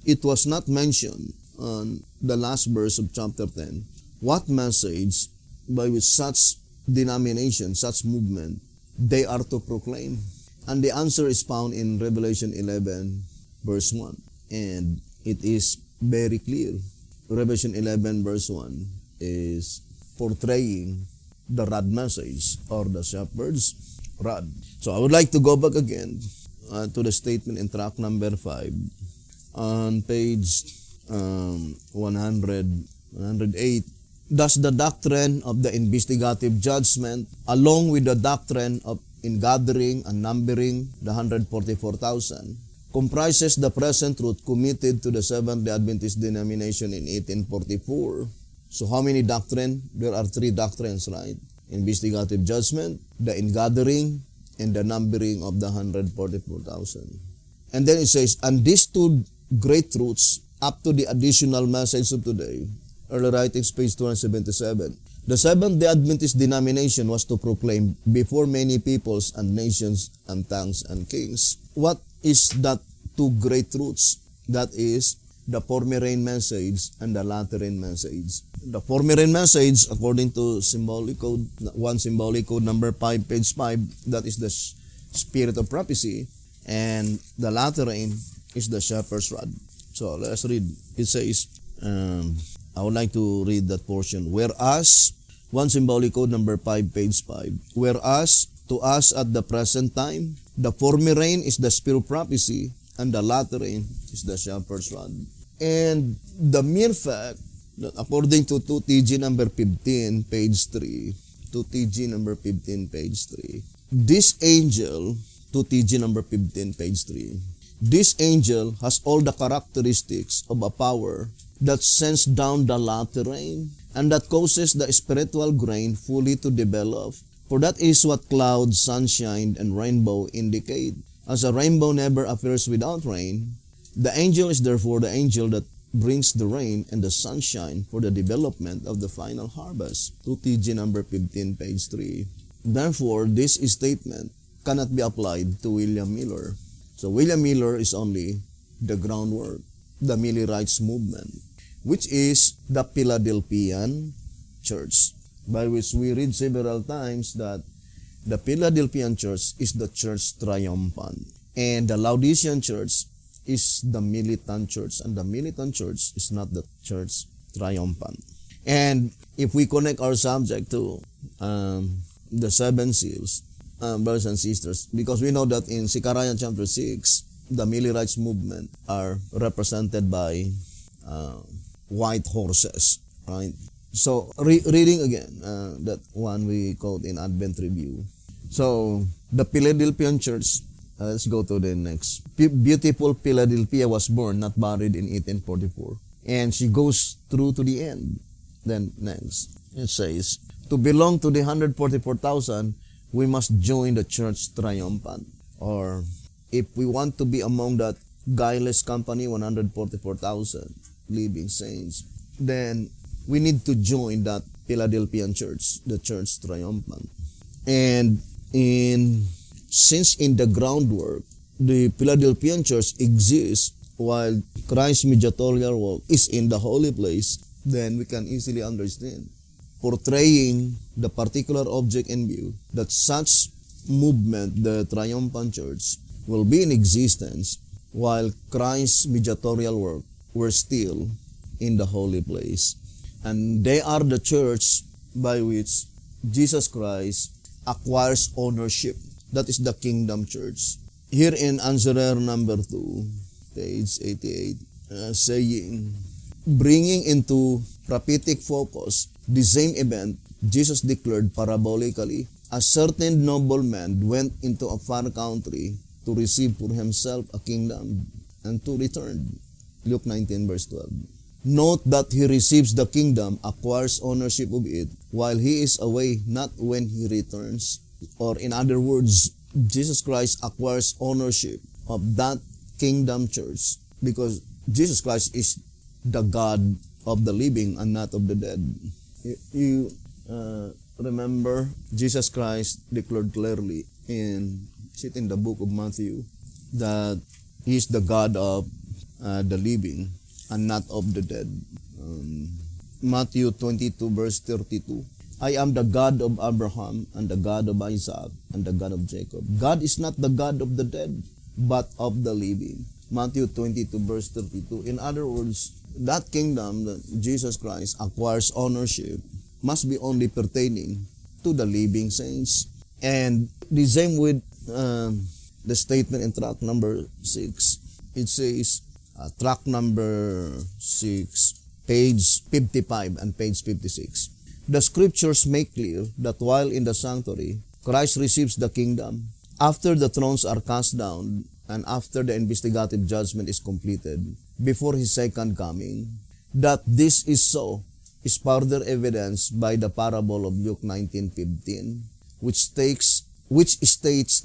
A: it was not mentioned on the last verse of chapter 10 what message by which such denomination, such movement, they are to proclaim. And the answer is found in Revelation 11, verse 1. And it is very clear. Revelation 11, verse 1 is portraying the rod message or the shepherd's rod. So I would like to go back again to the statement in tract number 5 on page 108. Thus the doctrine of the investigative judgment, along with the doctrine of ingathering and numbering the 144,000, comprises the present truth committed to the Seventh-day Adventist denomination in 1844. So how many doctrine? There are three doctrines, right? Investigative judgment, the ingathering, and the numbering of the 144,000. And then it says, and these two great truths, up to the additional message of today, early writings, page 277. The Seventh-day Adventist denomination was to proclaim before many peoples and nations and tongues and kings. What is that two great truths? That is the former rain message and the latter rain message. The former rain message, according to symbolic code, symbolic code number 5, page 5, that is the spirit of prophecy, and the latter rain is the shepherd's rod. So let's read. It says, I would like to read that portion. Whereas, symbolic code number 5, page 5. Whereas, to us at the present time, the former rain is the spirit of prophecy, and the latter rain is the shepherd's rod. And the mere fact that according to 2TG number 15, page 3, 2TG number 15, page 3, this angel, 2TG number 15, page 3, this angel has all the characteristics of a power that sends down the latter rain and that causes the spiritual grain fully to develop. For that is what clouds, sunshine, and rainbow indicate. As a rainbow never appears without rain, the angel is therefore the angel that brings the rain and the sunshine for the development of the final harvest. 2TG number 15, page 3. Therefore, this statement cannot be applied to William Miller. So William Miller is only the groundwork, the Millerites movement, which is the Philadelphian church, by which we read several times that the Philadelphian church is the church triumphant, and the Laodicean church is the militant church, and the militant church is not the church triumphant. And if we connect our subject to the seven seals, brothers and sisters, because we know that in Zechariah chapter 6, the Millerites movement are represented by white horses, right? So, reading again, that one we quote in Advent Review. So, the Philadelphian church, let's go to the next. Beautiful Philadelphia was born, not buried in 1844. And she goes through to the end. Then, next, it says, to belong to the 144,000, we must join the church triumphant. Or, if we want to be among that guileless company, 144,000 living saints, then we need to join that Philadelphian church, the church triumphant. And since in the groundwork, the Philadelphian church exists while Christ's mediatorial work is in the holy place, then we can easily understand, portraying the particular object in view, that such movement, the triumphant church, will be in existence while Christ's mediatorial work were still in the holy place. And they are the church by which Jesus Christ acquires ownership. That is the kingdom church. Here in Answerer number 2, page 88, saying, bringing into prophetic focus the same event Jesus declared parabolically, a certain nobleman went into a far country to receive for himself a kingdom and to return. Luke 19 verse 12. Note that he receives the kingdom, acquires ownership of it, while he is away, not when he returns. Or in other words, Jesus Christ acquires ownership of that kingdom church because Jesus Christ is the God of the living and not of the dead. You remember, Jesus Christ declared clearly in the book of Matthew that He is the God of the living and not of the dead. Matthew 22 verse 32. I am the God of Abraham and the God of Isaac and the God of Jacob. God is not the God of the dead, but of the living. Matthew 22 verse 32. In other words, that kingdom that Jesus Christ acquires ownership must be only pertaining to the living saints. And the same with the statement in tract number 6. It says, tract number 6, page 55 and page 56. The scriptures make clear that while in the sanctuary, Christ receives the kingdom, after the thrones are cast down, and after the investigative judgment is completed, before His second coming. That this is so is further evidenced by the parable of Luke 19:15, which states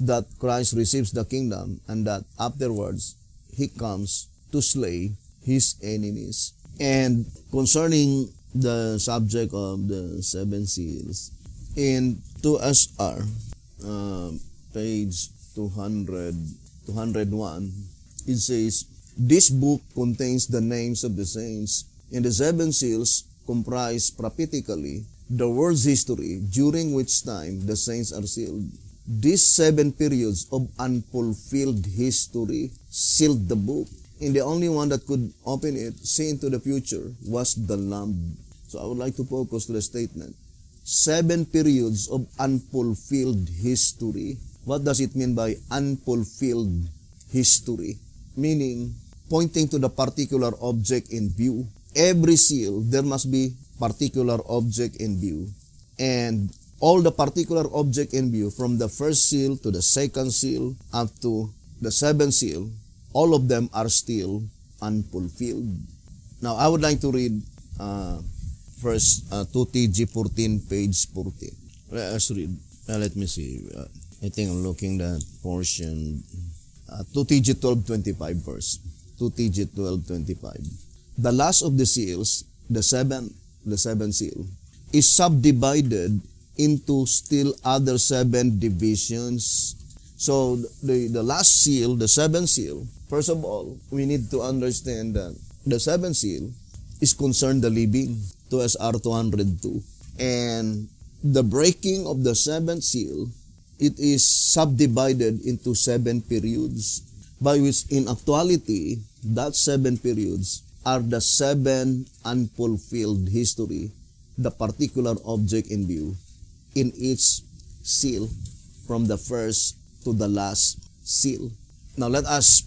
A: that Christ receives the kingdom and that afterwards He comes to slay His enemies. And concerning the subject of the seven seals, in 2SR, page 201, it says, this book contains the names of the saints, and the seven seals comprise prophetically the world's history during which time the saints are sealed. These 7 periods of unfulfilled history sealed the book, and the only one that could open it, see into the future, was the Lamb. So I would like to focus to the statement. 7 periods of unfulfilled history. What does it mean by unfulfilled history? Meaning, pointing to the particular object in view. Every seal, there must be particular object in view. And all the particular object in view, from the first seal to the second seal, up to the seventh seal, all of them are still unfulfilled. Now, I would like to read first 2TG 14, page 14. Let's read. Let me see. I think I'm looking at portion 2TG 12:25 verse. 2TG 12:25. The last of the seals, the seventh seal, is subdivided into still other 7 divisions. So the last seal, the seventh seal, first of all, we need to understand that the seventh seal is concerned the living, 2SR 202. And the breaking of the seventh seal, it is subdivided into 7 periods. by which in actuality, that 7 periods are the 7 unfulfilled history, the particular object in view, in each seal, from the first to the last seal. Now let us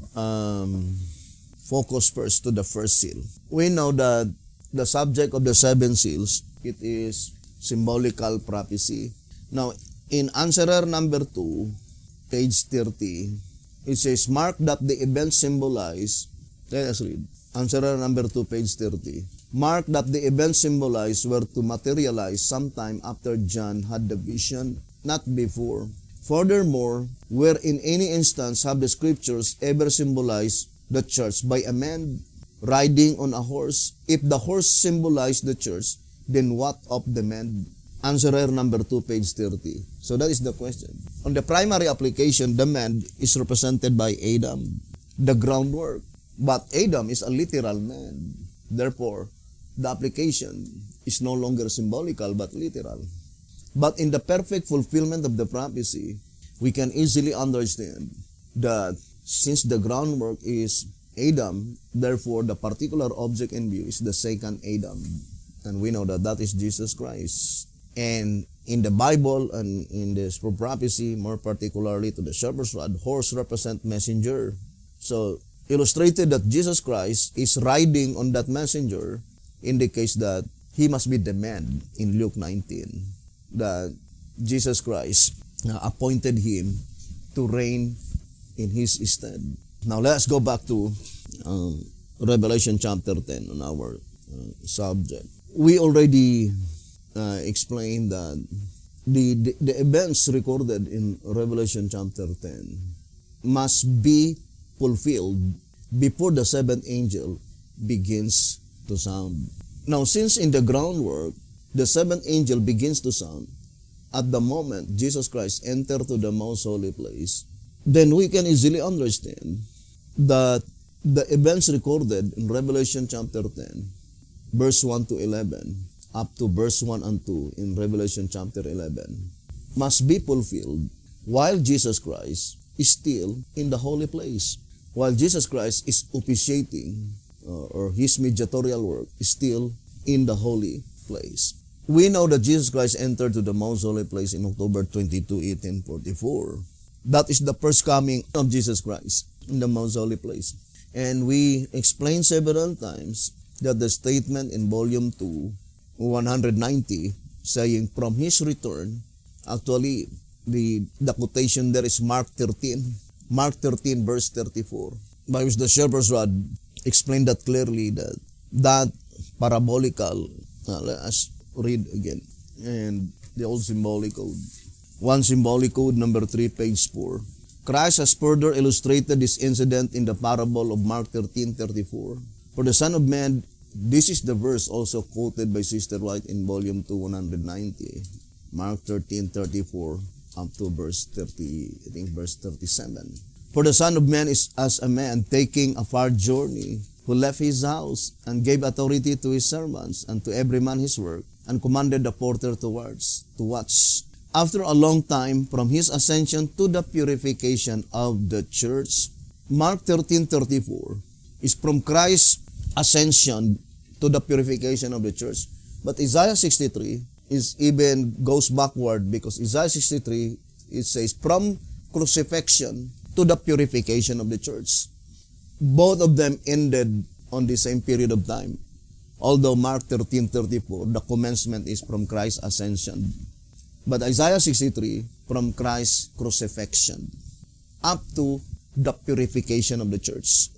A: focus first to the first seal. We know that the subject of the 7 seals, it is symbolical prophecy. Now, in answerer number 2, page 30, it says, mark that the events symbolize, let us read, answerer number 2, page 30. Mark that the events symbolized were to materialize sometime after John had the vision, not before. Furthermore, where in any instance have the scriptures ever symbolized the church by a man riding on a horse? If the horse symbolized the church, then what of the man? Answerer number 2, page 30. So that is the question. On the primary application, the man is represented by Adam, the groundwork. But Adam is a literal man. Therefore, the application is no longer symbolical but literal. But in the perfect fulfillment of the prophecy, we can easily understand that since the groundwork is Adam, therefore the particular object in view is the second Adam. And we know that that is Jesus Christ. And in the Bible and in the prophecy, more particularly to the shepherd's rod, horse represent messenger. So illustrated that Jesus Christ is riding on that messenger indicates that he must be the man in Luke 19, that Jesus Christ appointed him to reign in his stead. Now let's go back to Revelation chapter 10 on our subject. We already explained that the events recorded in Revelation chapter 10 must be fulfilled before the 7th angel begins to sound. Now, since in the groundwork, the 7th angel begins to sound at the moment Jesus Christ entered to the most holy place, then we can easily understand that the events recorded in Revelation chapter 10, verse 1 to 11, up to verse 1 and 2 in Revelation chapter 11, must be fulfilled while Jesus Christ is still in the holy place. While Jesus Christ is officiating, or his mediatorial work is still in the holy place. We know that Jesus Christ entered to the most holy place in October 22, 1844. That is the first coming of Jesus Christ in the most holy place. And we explained several times that the statement in volume 2, 190, saying from his return, actually the quotation there is Mark 13. Mark 13 verse 34, by which the shepherd's rod explained that clearly, that parabolical, let us read again, and the old symbolic code. One symbolic code, number 3, page 4. Christ has further illustrated this incident in the parable of Mark 13:34. For the Son of Man, this is the verse also quoted by Sister White in volume 2, 190. Mark 13:34 up to verse 30, I think verse 37. For the Son of Man is as a man taking a far journey, who left his house and gave authority to his servants and to every man his work, and commanded the porter to watch. After a long time, from his ascension to the purification of the church. Mark 13:34 is from Christ's ascension to the purification of the church. But Isaiah 63 is even goes backward, because Isaiah 63, it says, from crucifixion to the purification of the church. Both of them ended on the same period of time. Although Mark 13:34, the commencement is from Christ's ascension. But Isaiah 63, from Christ's crucifixion up to the purification of the church.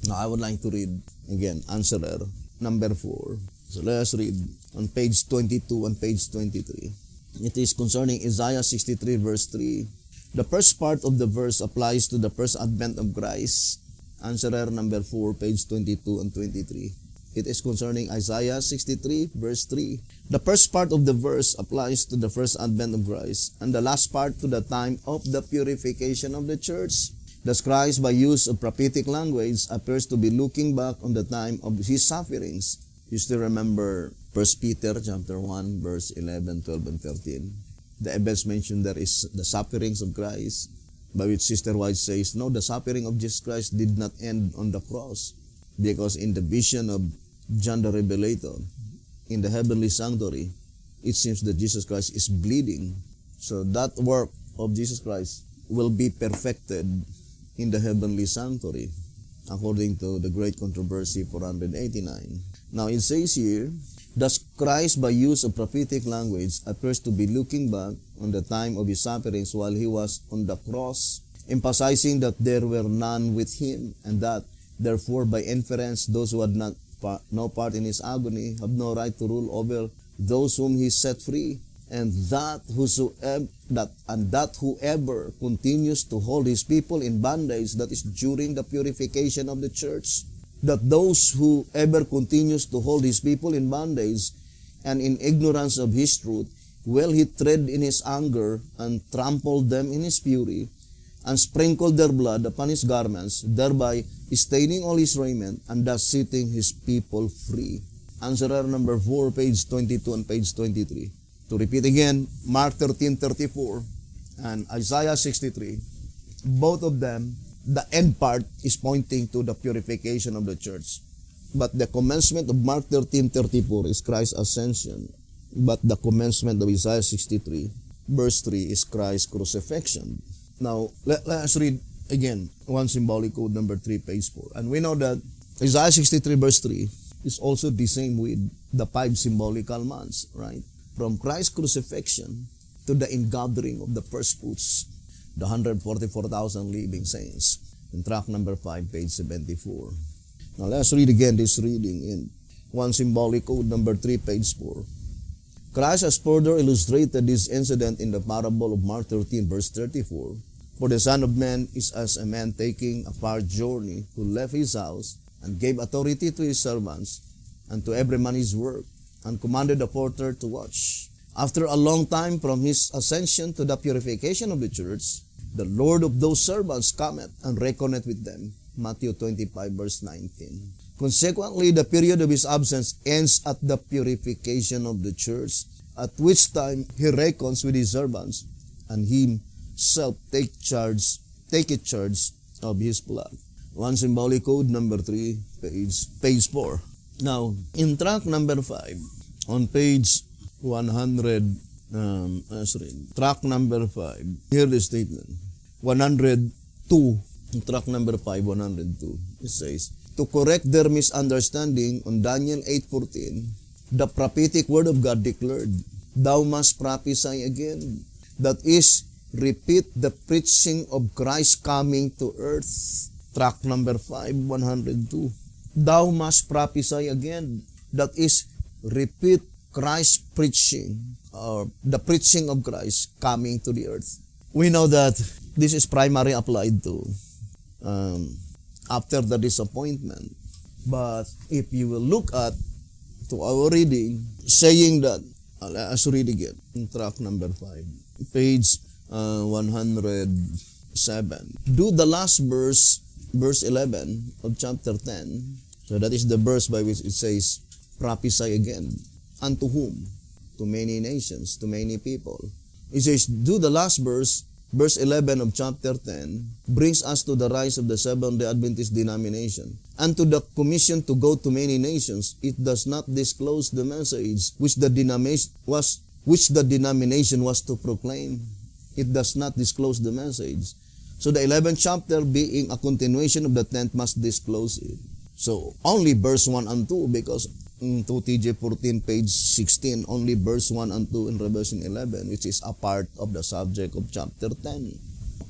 A: Now I would like to read again, answerer number 4. So let us read on page 22 and page 23. It is concerning Isaiah 63 verse 3. The first part of the verse applies to the first advent of Christ. Answerer number 4, page 22 and 23. It is concerning Isaiah 63 verse 3. The first part of the verse applies to the first advent of Christ, and the last part to the time of the purification of the church. Thus Christ, by use of prophetic language, appears to be looking back on the time of his sufferings. You still remember 1 Peter chapter 1, verse 11, 12, and 13. The events mentioned there is the sufferings of Christ. by which Sister White says, no, the suffering of Jesus Christ did not end on the cross, because in the vision of John the Revelator, in the heavenly sanctuary, it seems that Jesus Christ is bleeding. So that work of Jesus Christ will be perfected in the heavenly sanctuary, according to the Great Controversy 489. Now it says here, thus Christ, by use of prophetic language, appears to be looking back on the time of his sufferings while he was on the cross, emphasizing that there were none with him, and that, therefore, by inference, those who had no part in his agony have no right to rule over those whom he set free, and that whoever continues to hold his people in bondage, that is during the purification of the church, that those who ever continues to hold his people in bondage and in ignorance of his truth, will he tread in his anger and trample them in his fury, and sprinkle their blood upon his garments, thereby staining all his raiment, and thus setting his people free. Answerer number 4, page 22 and page 23. To repeat again, Mark 13:34 and Isaiah 63, both of them, the end part is pointing to the purification of the church. But the commencement of Mark 13:34 is Christ's ascension. But the commencement of Isaiah 63, verse 3, is Christ's crucifixion. Now, let us read again one symbolic code, number 3, page 4. And we know that Isaiah 63, verse 3 is also the same with the 5 symbolical months, right? From Christ's crucifixion to the ingathering of the first fruits, the 144,000 living saints, in track number 5, page 74. Now, let's read again this reading in one symbolic code, number 3, page 4. Christ has further illustrated this incident in the parable of Mark 13, verse 34. For the Son of Man is as a man taking a far journey, who left his house and gave authority to his servants and to every man his work, and commanded the porter to watch. After a long time from his ascension to the purification of the church, the Lord of those servants cometh and reckoneth with them. Matthew 25, verse 19. Consequently, the period of his absence ends at the purification of the church, at which time he reckons with his servants, and himself taketh charge of his flock. One symbolic code, number 3, page 4. Now, in track number 5, on page 100, track number 5, hear the statement. 102, track number 5, 102, it says, to correct their misunderstanding on Daniel 8:14, the prophetic word of God declared, thou must prophesy again. That is, repeat the preaching of Christ coming to earth. Track number 5, 102. Thou must prophesy again. That is, repeat Christ's preaching, or the preaching of Christ coming to the earth. We know that this is primarily applied to after the disappointment. But if you will look at to our reading, saying that, let's read again in track number 5, page 107. Do the last verse 11 of chapter 10. So that is the verse by which it says, prophesy again. Unto whom? To many nations, to many people. It says, do the last verse 11 of chapter 10, brings us to the rise of the Seventh-day Adventist denomination. And to the commission to go to many nations, it does not disclose the message which the denomination was to proclaim. It does not disclose the message. So the 11th chapter, being a continuation of the 10th, must disclose it. So only verse 1 and 2, because in 2TJ 14, page 16, only verse 1 and 2 in Revelation 11, which is a part of the subject of chapter 10.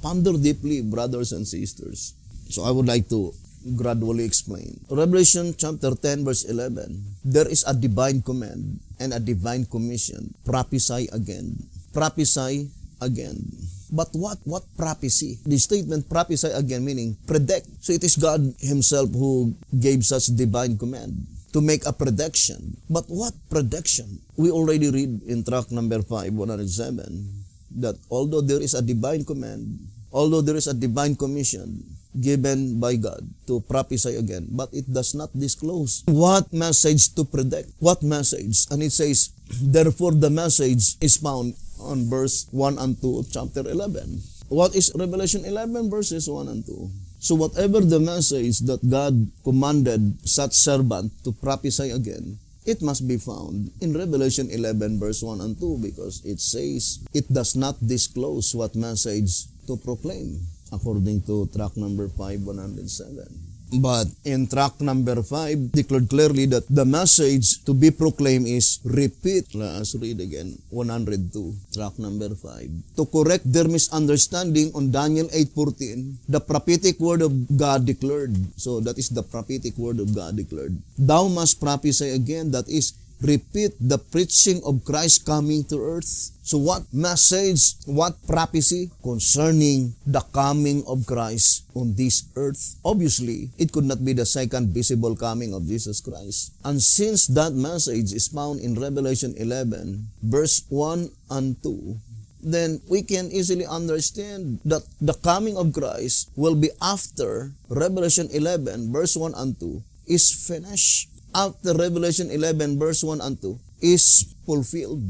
A: Ponder deeply, brothers and sisters. So I would like to gradually explain. Revelation chapter 10, verse 11, there is a divine command and a divine commission. Prophesy again. Prophesy again. But what prophecy? The statement prophesy again meaning predict. So it is God Himself who gave such divine command to make a prediction. But what prediction? We already read in track number 5, 107, that although there is a divine command, although there is a divine commission given by God to prophesy again, but it does not disclose what message to predict. What message? And it says, therefore the message is found on verse 1 and 2 of chapter 11. What is Revelation 11 verses 1 and 2? So whatever the message that God commanded such servant to prophesy again, it must be found in Revelation 11 verse 1 and 2 because it says it does not disclose what message to proclaim according to tract number 5107. But in tract number 5, declared clearly that the message to be proclaimed is repeat. Let us read again, 102, tract number 5. To correct their misunderstanding on Daniel 8:14, the prophetic word of God declared. So that is the prophetic word of God declared. Thou must prophesy again, that is, repeat the preaching of Christ coming to earth. So what message, what prophecy concerning the coming of Christ on this earth? Obviously, it could not be the second visible coming of Jesus Christ. And since that message is found in Revelation 11, verse 1 and 2, then we can easily understand that the coming of Christ will be after Revelation 11, verse 1 and 2 is finished. After Revelation 11 verse 1 and 2 is fulfilled.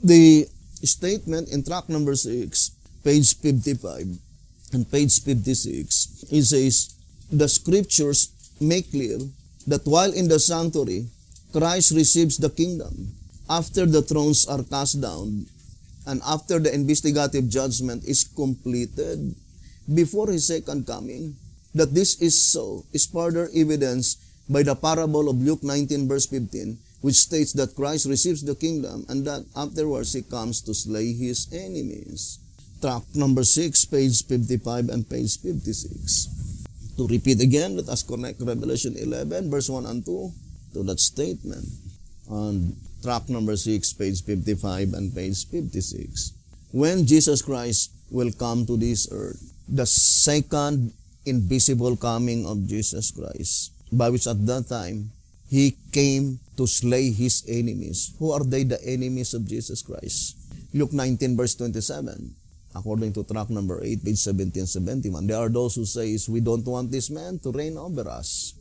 A: The statement in tract number 6, page 55 and page 56, it says, the scriptures make clear that while in the sanctuary, Christ receives the kingdom after the thrones are cast down and after the investigative judgment is completed before His second coming. That this is so is further evidence by the parable of Luke 19 verse 15, which states that Christ receives the kingdom and that afterwards He comes to slay His enemies. Tract number 6, page 55 and page 56. To repeat again, let us connect Revelation 11 verse 1 and 2 to that statement on tract number 6, page 55 and page 56. When Jesus Christ will come to this earth, the second invisible coming of Jesus Christ, by which at that time, He came to slay His enemies. Who are they, the enemies of Jesus Christ? Luke 19 verse 27, according to tract number 8, page 1771, there are those who say, we don't want this man to reign over us.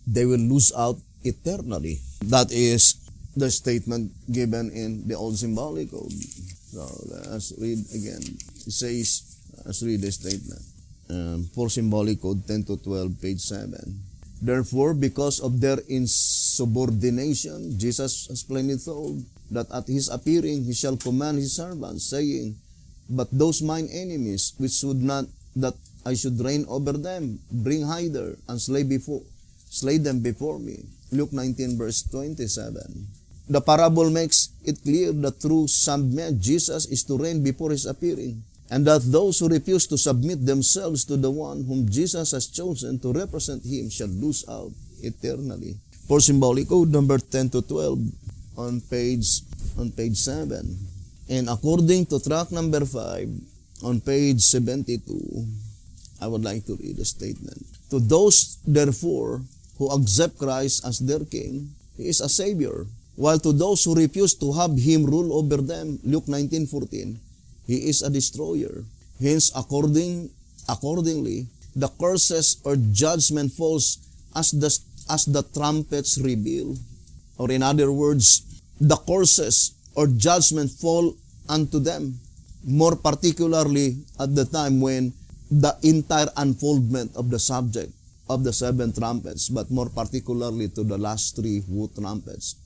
A: They will lose out eternally. That is the statement given in the Old Symbolic Code. So let's read again. It says, let's read the statement. For Symbolic Code 10 to 12, page 7. Therefore, because of their insubordination, Jesus has plainly told that at His appearing, He shall command His servants, saying, but those mine enemies, which would not that I should reign over them, bring hither, and slay them before me. Luke 19 verse 27. The parable makes it clear that through submit, Jesus is to reign before His appearing, and that those who refuse to submit themselves to the one whom Jesus has chosen to represent Him shall lose out eternally. For Symbolic Code number 10 to 12 on page 7. And according to tract number 5 on page 72, I would like to read a statement. To those, therefore, who accept Christ as their King, He is a Savior. While to those who refuse to have Him rule over them, Luke 19:14, He is a destroyer. Hence, accordingly, the curses or judgment falls as the trumpets reveal. Or in other words, the curses or judgment fall unto them, more particularly at the time when the entire unfoldment of the subject of the 7 trumpets, but more particularly to the last 3 wood trumpets,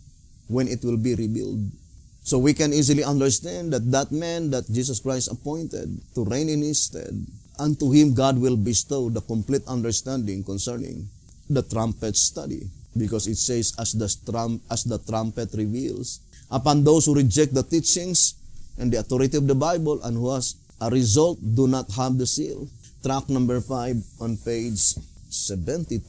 A: when it will be revealed. So we can easily understand that that man that Jesus Christ appointed to reign in His stead, unto him God will bestow the complete understanding concerning the trumpet study. Because it says, as the trumpet reveals, upon those who reject the teachings and the authority of the Bible, and who as a result do not have the seal. Tract number 5 on page 72.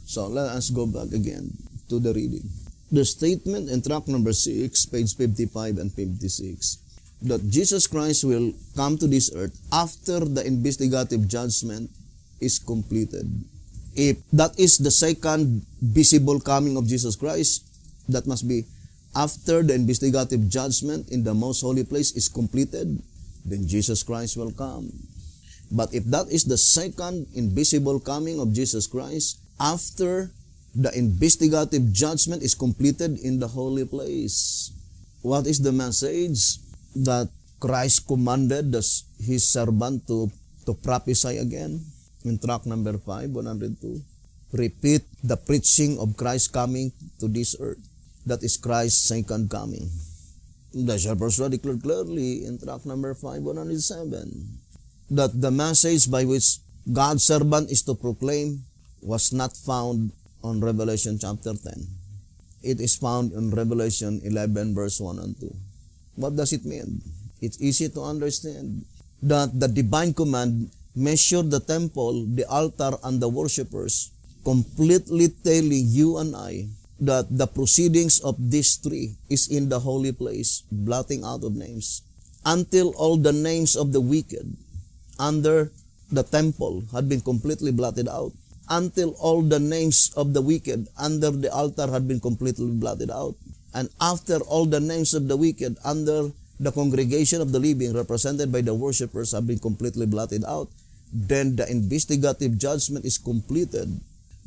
A: So let us go back again to the reading. The statement in tract number 6, page 55 and 56, that Jesus Christ will come to this earth after the investigative judgment is completed. If that is the second visible coming of Jesus Christ, that must be after the investigative judgment in the most holy place is completed, then Jesus Christ will come. But if that is the second invisible coming of Jesus Christ, after the investigative judgment is completed in the holy place, what is the message? That Christ commanded his servant to prophesy again. In track number 5, 102. Repeat the preaching of Christ coming to this earth. That is Christ's second coming. The shepherds declared clearly in track number 5, 107, that the message by which God's servant is to proclaim was not found on Revelation chapter 10. It is found in Revelation 11 verse 1 and 2. What does it mean? It's easy to understand that the divine command measured the temple, the altar, and the worshipers, completely telling you and I that the proceedings of these three is in the holy place, blotting out of names, until all the names of the wicked under the temple had been completely blotted out, until all the names of the wicked under the altar had been completely blotted out, and after all the names of the wicked under the congregation of the living, represented by the worshipers, have been completely blotted out, then the investigative judgment is completed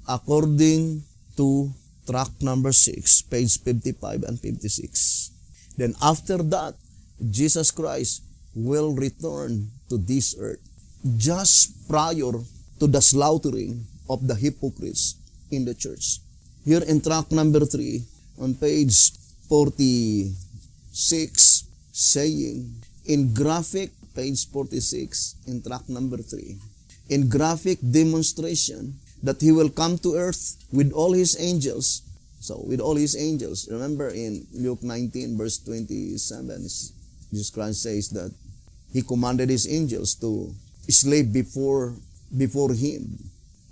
A: according to track number 6, page 55 and 56. Then after that, Jesus Christ will return to this earth just prior to the slaughtering of the hypocrites in the church. Here in track number 3, on page 46, saying, in graphic, page 46, in track number 3, in graphic demonstration that he will come to earth with all his angels. So, with all his angels. Remember in Luke 19, verse 27, Jesus Christ says that he commanded his angels to slay before him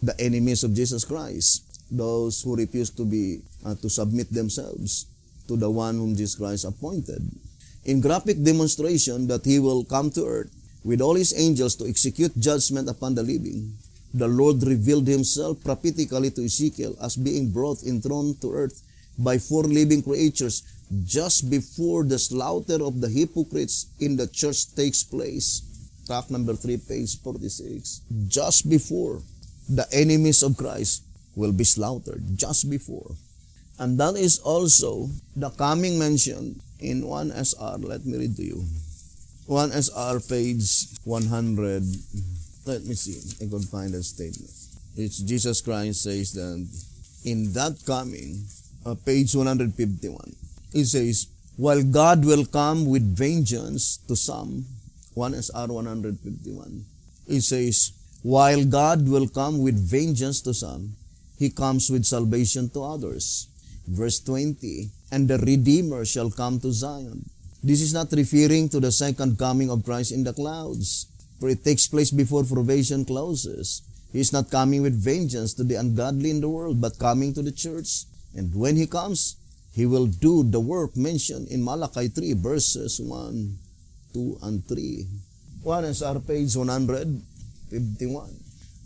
A: the enemies of Jesus Christ, those who refuse to submit themselves to the one whom Jesus Christ appointed. In graphic demonstration that he will come to earth with all his angels to execute judgment upon the living, the Lord revealed himself prophetically to Ezekiel as being brought enthroned to earth by 4 living creatures just before the slaughter of the hypocrites in the church takes place. Track number 3, page 46. Just before the enemies of Christ will be slaughtered. Just before. And that is also the coming mentioned in 1SR. Let me read to you. 1SR, page 100. Let me see. I could find that statement. It's Jesus Christ says that in that coming, page 151, it says, while God will come with vengeance to some, 1SR 151, it says, while God will come with vengeance to some, he comes with salvation to others. Verse 20, and the Redeemer shall come to Zion. This is not referring to the second coming of Christ in the clouds, for it takes place before probation closes. He is not coming with vengeance to the ungodly in the world, but coming to the church. And when he comes, he will do the work mentioned in Malachi 3, verses 1, 2, and 3. 1SR, page 151.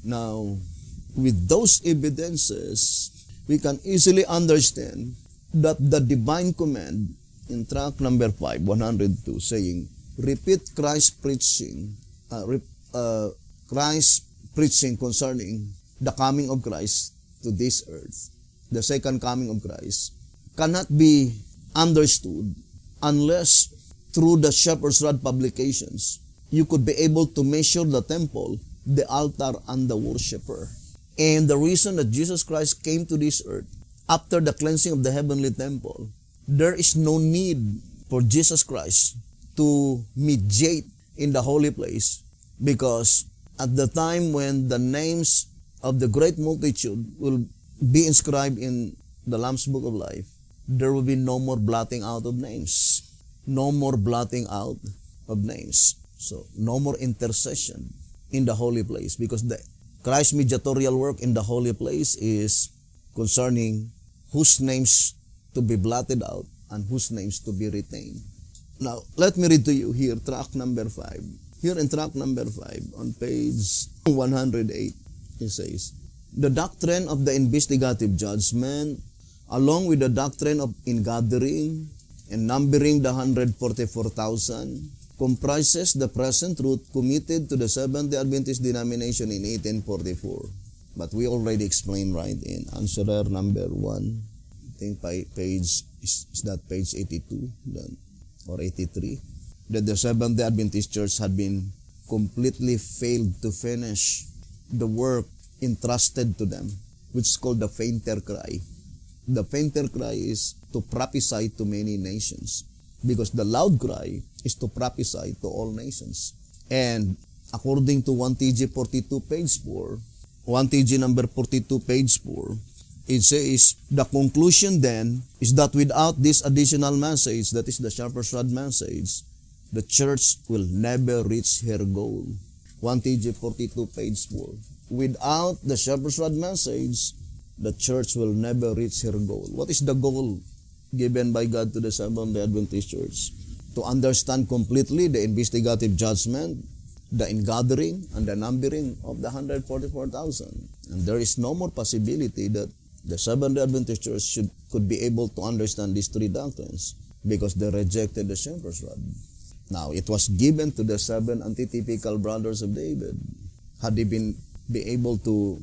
A: Now, with those evidences, we can easily understand that the divine command in track number 5, 102, saying, repeat Christ's preaching, Christ's preaching concerning the coming of Christ to this earth, the second coming of Christ, cannot be understood unless through the shepherd's rod publications, you could be able to measure the temple, the altar, and the worshiper. And the reason that Jesus Christ came to this earth after the cleansing of the heavenly temple, there is no need for Jesus Christ to mediate in the holy place, because at the time when the names of the great multitude will be inscribed in the Lamb's Book of Life, there will be no more blotting out of names. No more blotting out of names. So, no more intercession in the holy place, because the Christ's mediatorial work in the holy place is concerning whose names to be blotted out and whose names to be retained. Now, let me read to you here, track number 5. Here in track number 5, on page 108, it says, the doctrine of the investigative judgment, along with the doctrine of ingathering and numbering the 144,000, comprises the present truth committed to the Seventh-day Adventist denomination in 1844. But we already explained, right, in answerer number 1, I think page, is that page 82 then, or 83? that the Seventh-day Adventist Church had been completely failed to finish the work entrusted to them, which is called the fainter cry. The fainter cry is to prophesy to many nations, because the loud cry is to prophesy to all nations. And according to 1TG 42 page 4, 1TG number 42 page 4, it says, the conclusion then is that without this additional message, that is the Shepherd's Rod message, the church will never reach her goal. 1TG 42 page 4. Without the Shepherd's Rod message, the church will never reach her goal. What is the goal given by God to the Seventh-day Adventist Church? To understand completely the investigative judgment, the ingathering, and the numbering of the 144,000. And there is no more possibility that the Seventh-day Adventist Church could be able to understand these three doctrines, because they rejected the Shepherd's Rod. Now, it was given to the seven antitypical brothers of David. Had they been able to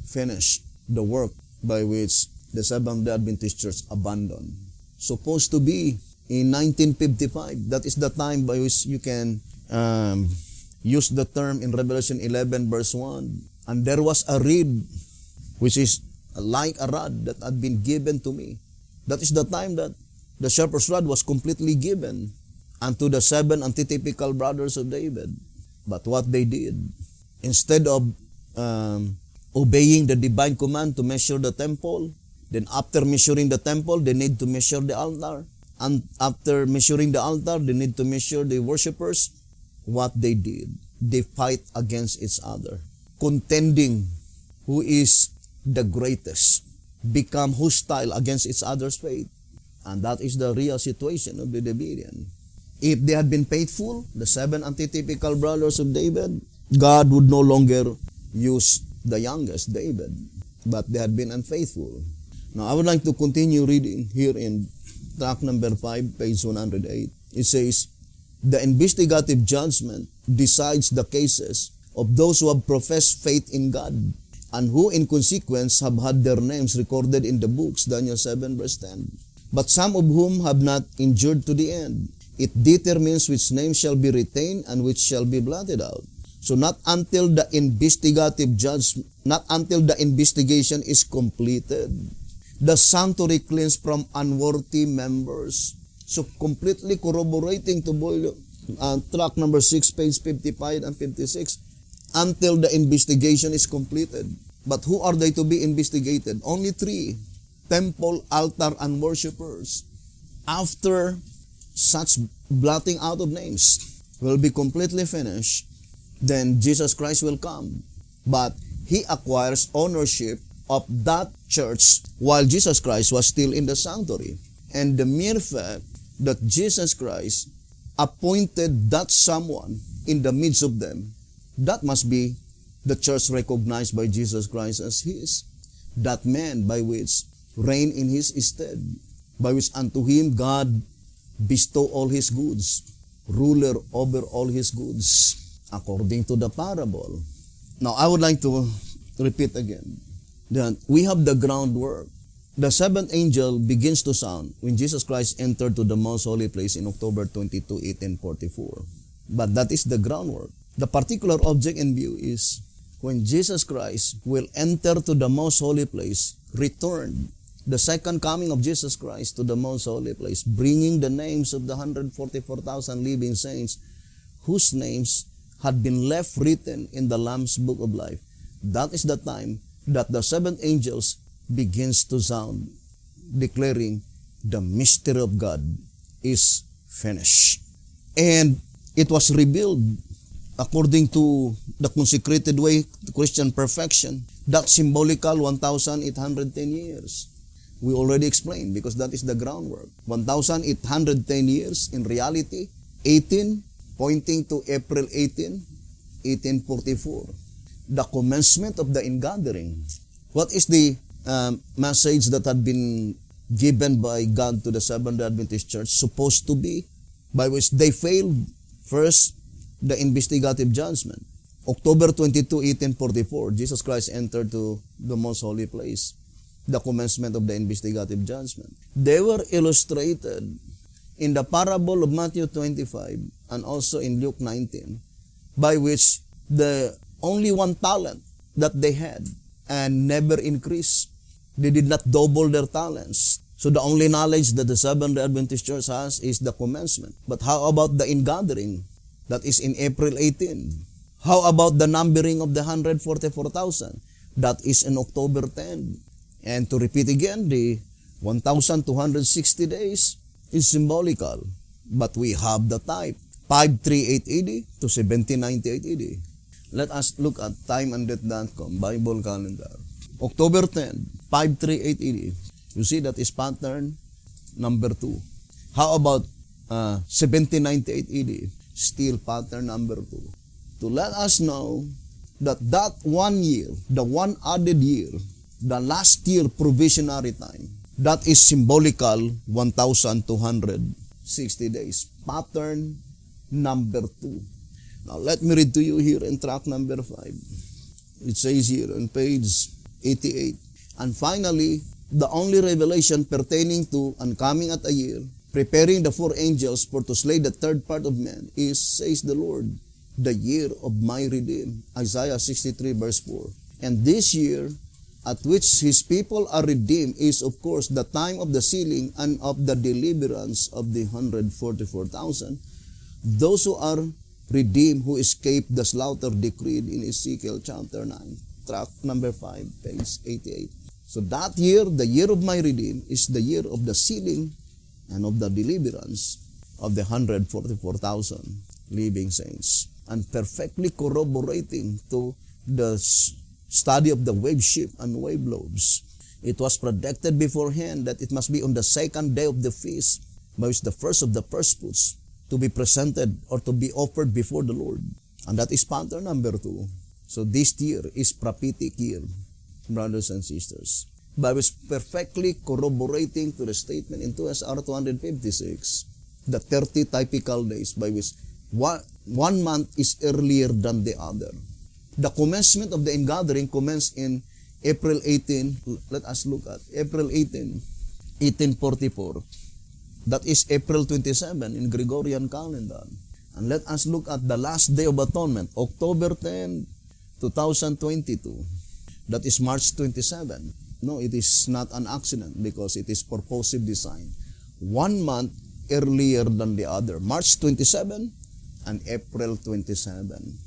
A: finish the work by which the Seventh-day Adventist Church abandoned. Supposed to be in 1955. That is the time by which you can use the term in Revelation 11 verse 1. And there was a reed, which is like a rod that had been given to me. That is the time that the Shepherd's Rod was completely given unto the seven antitypical brothers of David. But what they did, instead of obeying the divine command to measure the temple, then after measuring the temple, they need to measure the altar. And after measuring the altar, they need to measure the worshipers. What they did, they fight against each other, contending who is the greatest, become hostile against each other's faith. And that is the real situation of the Davidian. If they had been faithful, the seven antitypical brothers of David, God would no longer use the youngest, David, but they had been unfaithful. Now, I would like to continue reading here in tract number 5, page 108. It says, the investigative judgment decides the cases of those who have professed faith in God and who in consequence have had their names recorded in the books, Daniel 7 verse 10. But some of whom have not endured to the end. It determines which names shall be retained and which shall be blotted out. So not until the investigative judgment, not until the investigation is completed, the sanctuary cleansed from unworthy members. So completely corroborating to tract number 6, page 55 and 56, until the investigation is completed. But who are they to be investigated? Only three: temple, altar, and worshipers. After such blotting out of names will be completely finished, then Jesus Christ will come. But He acquires ownership of that church while Jesus Christ was still in the sanctuary. And the mere fact that Jesus Christ appointed that someone in the midst of them, that must be the church recognized by Jesus Christ as His. That man by which reign in His stead, by which unto Him God bestow all His goods, ruler over all His goods, according to the parable. Now, I would like to repeat again that we have the groundwork. The seventh angel begins to sound when Jesus Christ entered to the most holy place in October 22, 1844. But that is the groundwork. The particular object in view is when Jesus Christ will enter to the most holy place, return, the second coming of Jesus Christ to the most holy place, bringing the names of the 144,000 living saints whose names had been left written in the Lamb's Book of Life. That is the time that the seventh angels begins to sound, declaring the mystery of God is finished. And it was revealed according to the consecrated way to Christian perfection, that symbolical 1,810 years. We already explained, because that is the groundwork. 1,810 years, in reality, 18, pointing to April 18, 1844. The commencement of the ingathering. What is the message that had been given by God to the Seventh-day Adventist Church supposed to be, by which they failed? First, the investigative judgment. October 22, 1844, Jesus Christ entered to the most holy place. The commencement of the investigative judgment. They were illustrated in the parable of Matthew 25 and also in Luke 19, by which the only one talent that they had and never increased. They did not double their talents. So the only knowledge that the Seventh-day Adventist Church has is the commencement. But how about the ingathering? That is in April 18. How about the numbering of the 144,000? That is in October 10. And to repeat again, the 1,260 days is symbolical. But we have the type, 538 AD to 1798 AD. Let us look at timeanddate.com, Bible calendar. October 10, 538 AD. You see that is pattern number 2. How about 1798 AD? Still pattern number 2. To let us know that 1 year, the one added year, the last year provisionary time, that is symbolical 1,260 days. Pattern number 2. Now let me read to you here in track number 5. It says here on page 88. And finally, the only revelation pertaining to and coming at a year, preparing the 4 angels for to slay the third part of men, is, says the Lord, the year of my redeem. Isaiah 63 verse 4. And this year, at which his people are redeemed, is of course the time of the sealing and of the deliverance of the 144,000. Those who are redeemed, who escaped the slaughter decreed in Ezekiel chapter 9. Track number 5, page 88. So that year, the year of my redeem, is the year of the sealing and of the deliverance of the 144,000 living saints. And perfectly corroborating to the study of the wave sheep and wave lobes. It was predicted beforehand that it must be on the second day of the feast, by which the first of the first fruits to be presented or to be offered before the Lord. And that is pattern number 2. So this year is prophetic year, brothers and sisters. By which perfectly corroborating to the statement in 2 SR 256, the 30 typical days by which one month is earlier than the other. The commencement of the ingathering commenced in April 18. Let us look at April 18, 1844. That is April 27 in Gregorian calendar. And let us look at the last day of atonement, October 10, 2022. That is March 27. No, it is not an accident because it is purposive design. 1 month earlier than the other. March 27 and April 27.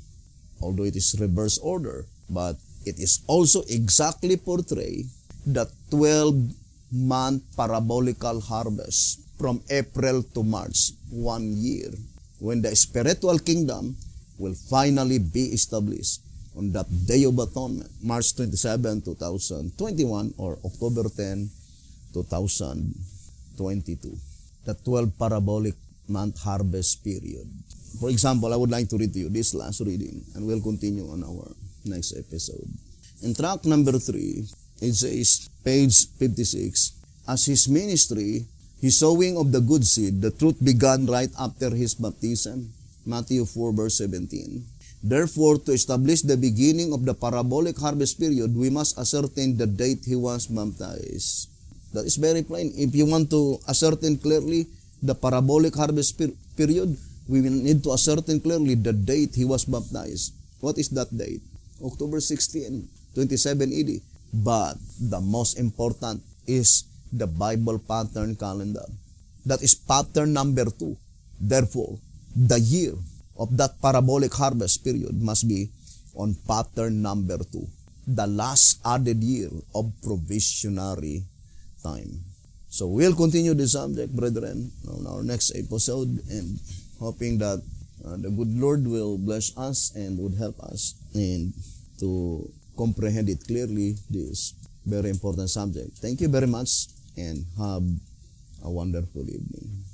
A: Although it is reverse order, but it is also exactly portray the 12-month parabolical harvest from April to March, 1 year, when the spiritual kingdom will finally be established on that Day of Atonement, March 27, 2021 or October 10, 2022. The 12 parabolic month harvest period. For example, I would like to read to you this last reading and we'll continue on our next episode. In track number 3, it says, page 56, as his ministry, his sowing of the good seed, the truth began right after his baptism. Matthew 4 verse 17. Therefore, to establish the beginning of the parabolic harvest period, we must ascertain the date he was baptized. That is very plain. If you want to ascertain clearly the parabolic harvest period, we will need to ascertain clearly the date he was baptized. What is that date? October 16, 27 AD. But the most important is the Bible pattern calendar. That is pattern number 2. Therefore, the year of that parabolic harvest period must be on pattern number 2. The last added year of provisionary time. So we'll continue this subject, brethren, on our next episode, and hoping that the good Lord will bless us and would help us and to comprehend it clearly, this very important subject. Thank you very much and have a wonderful evening.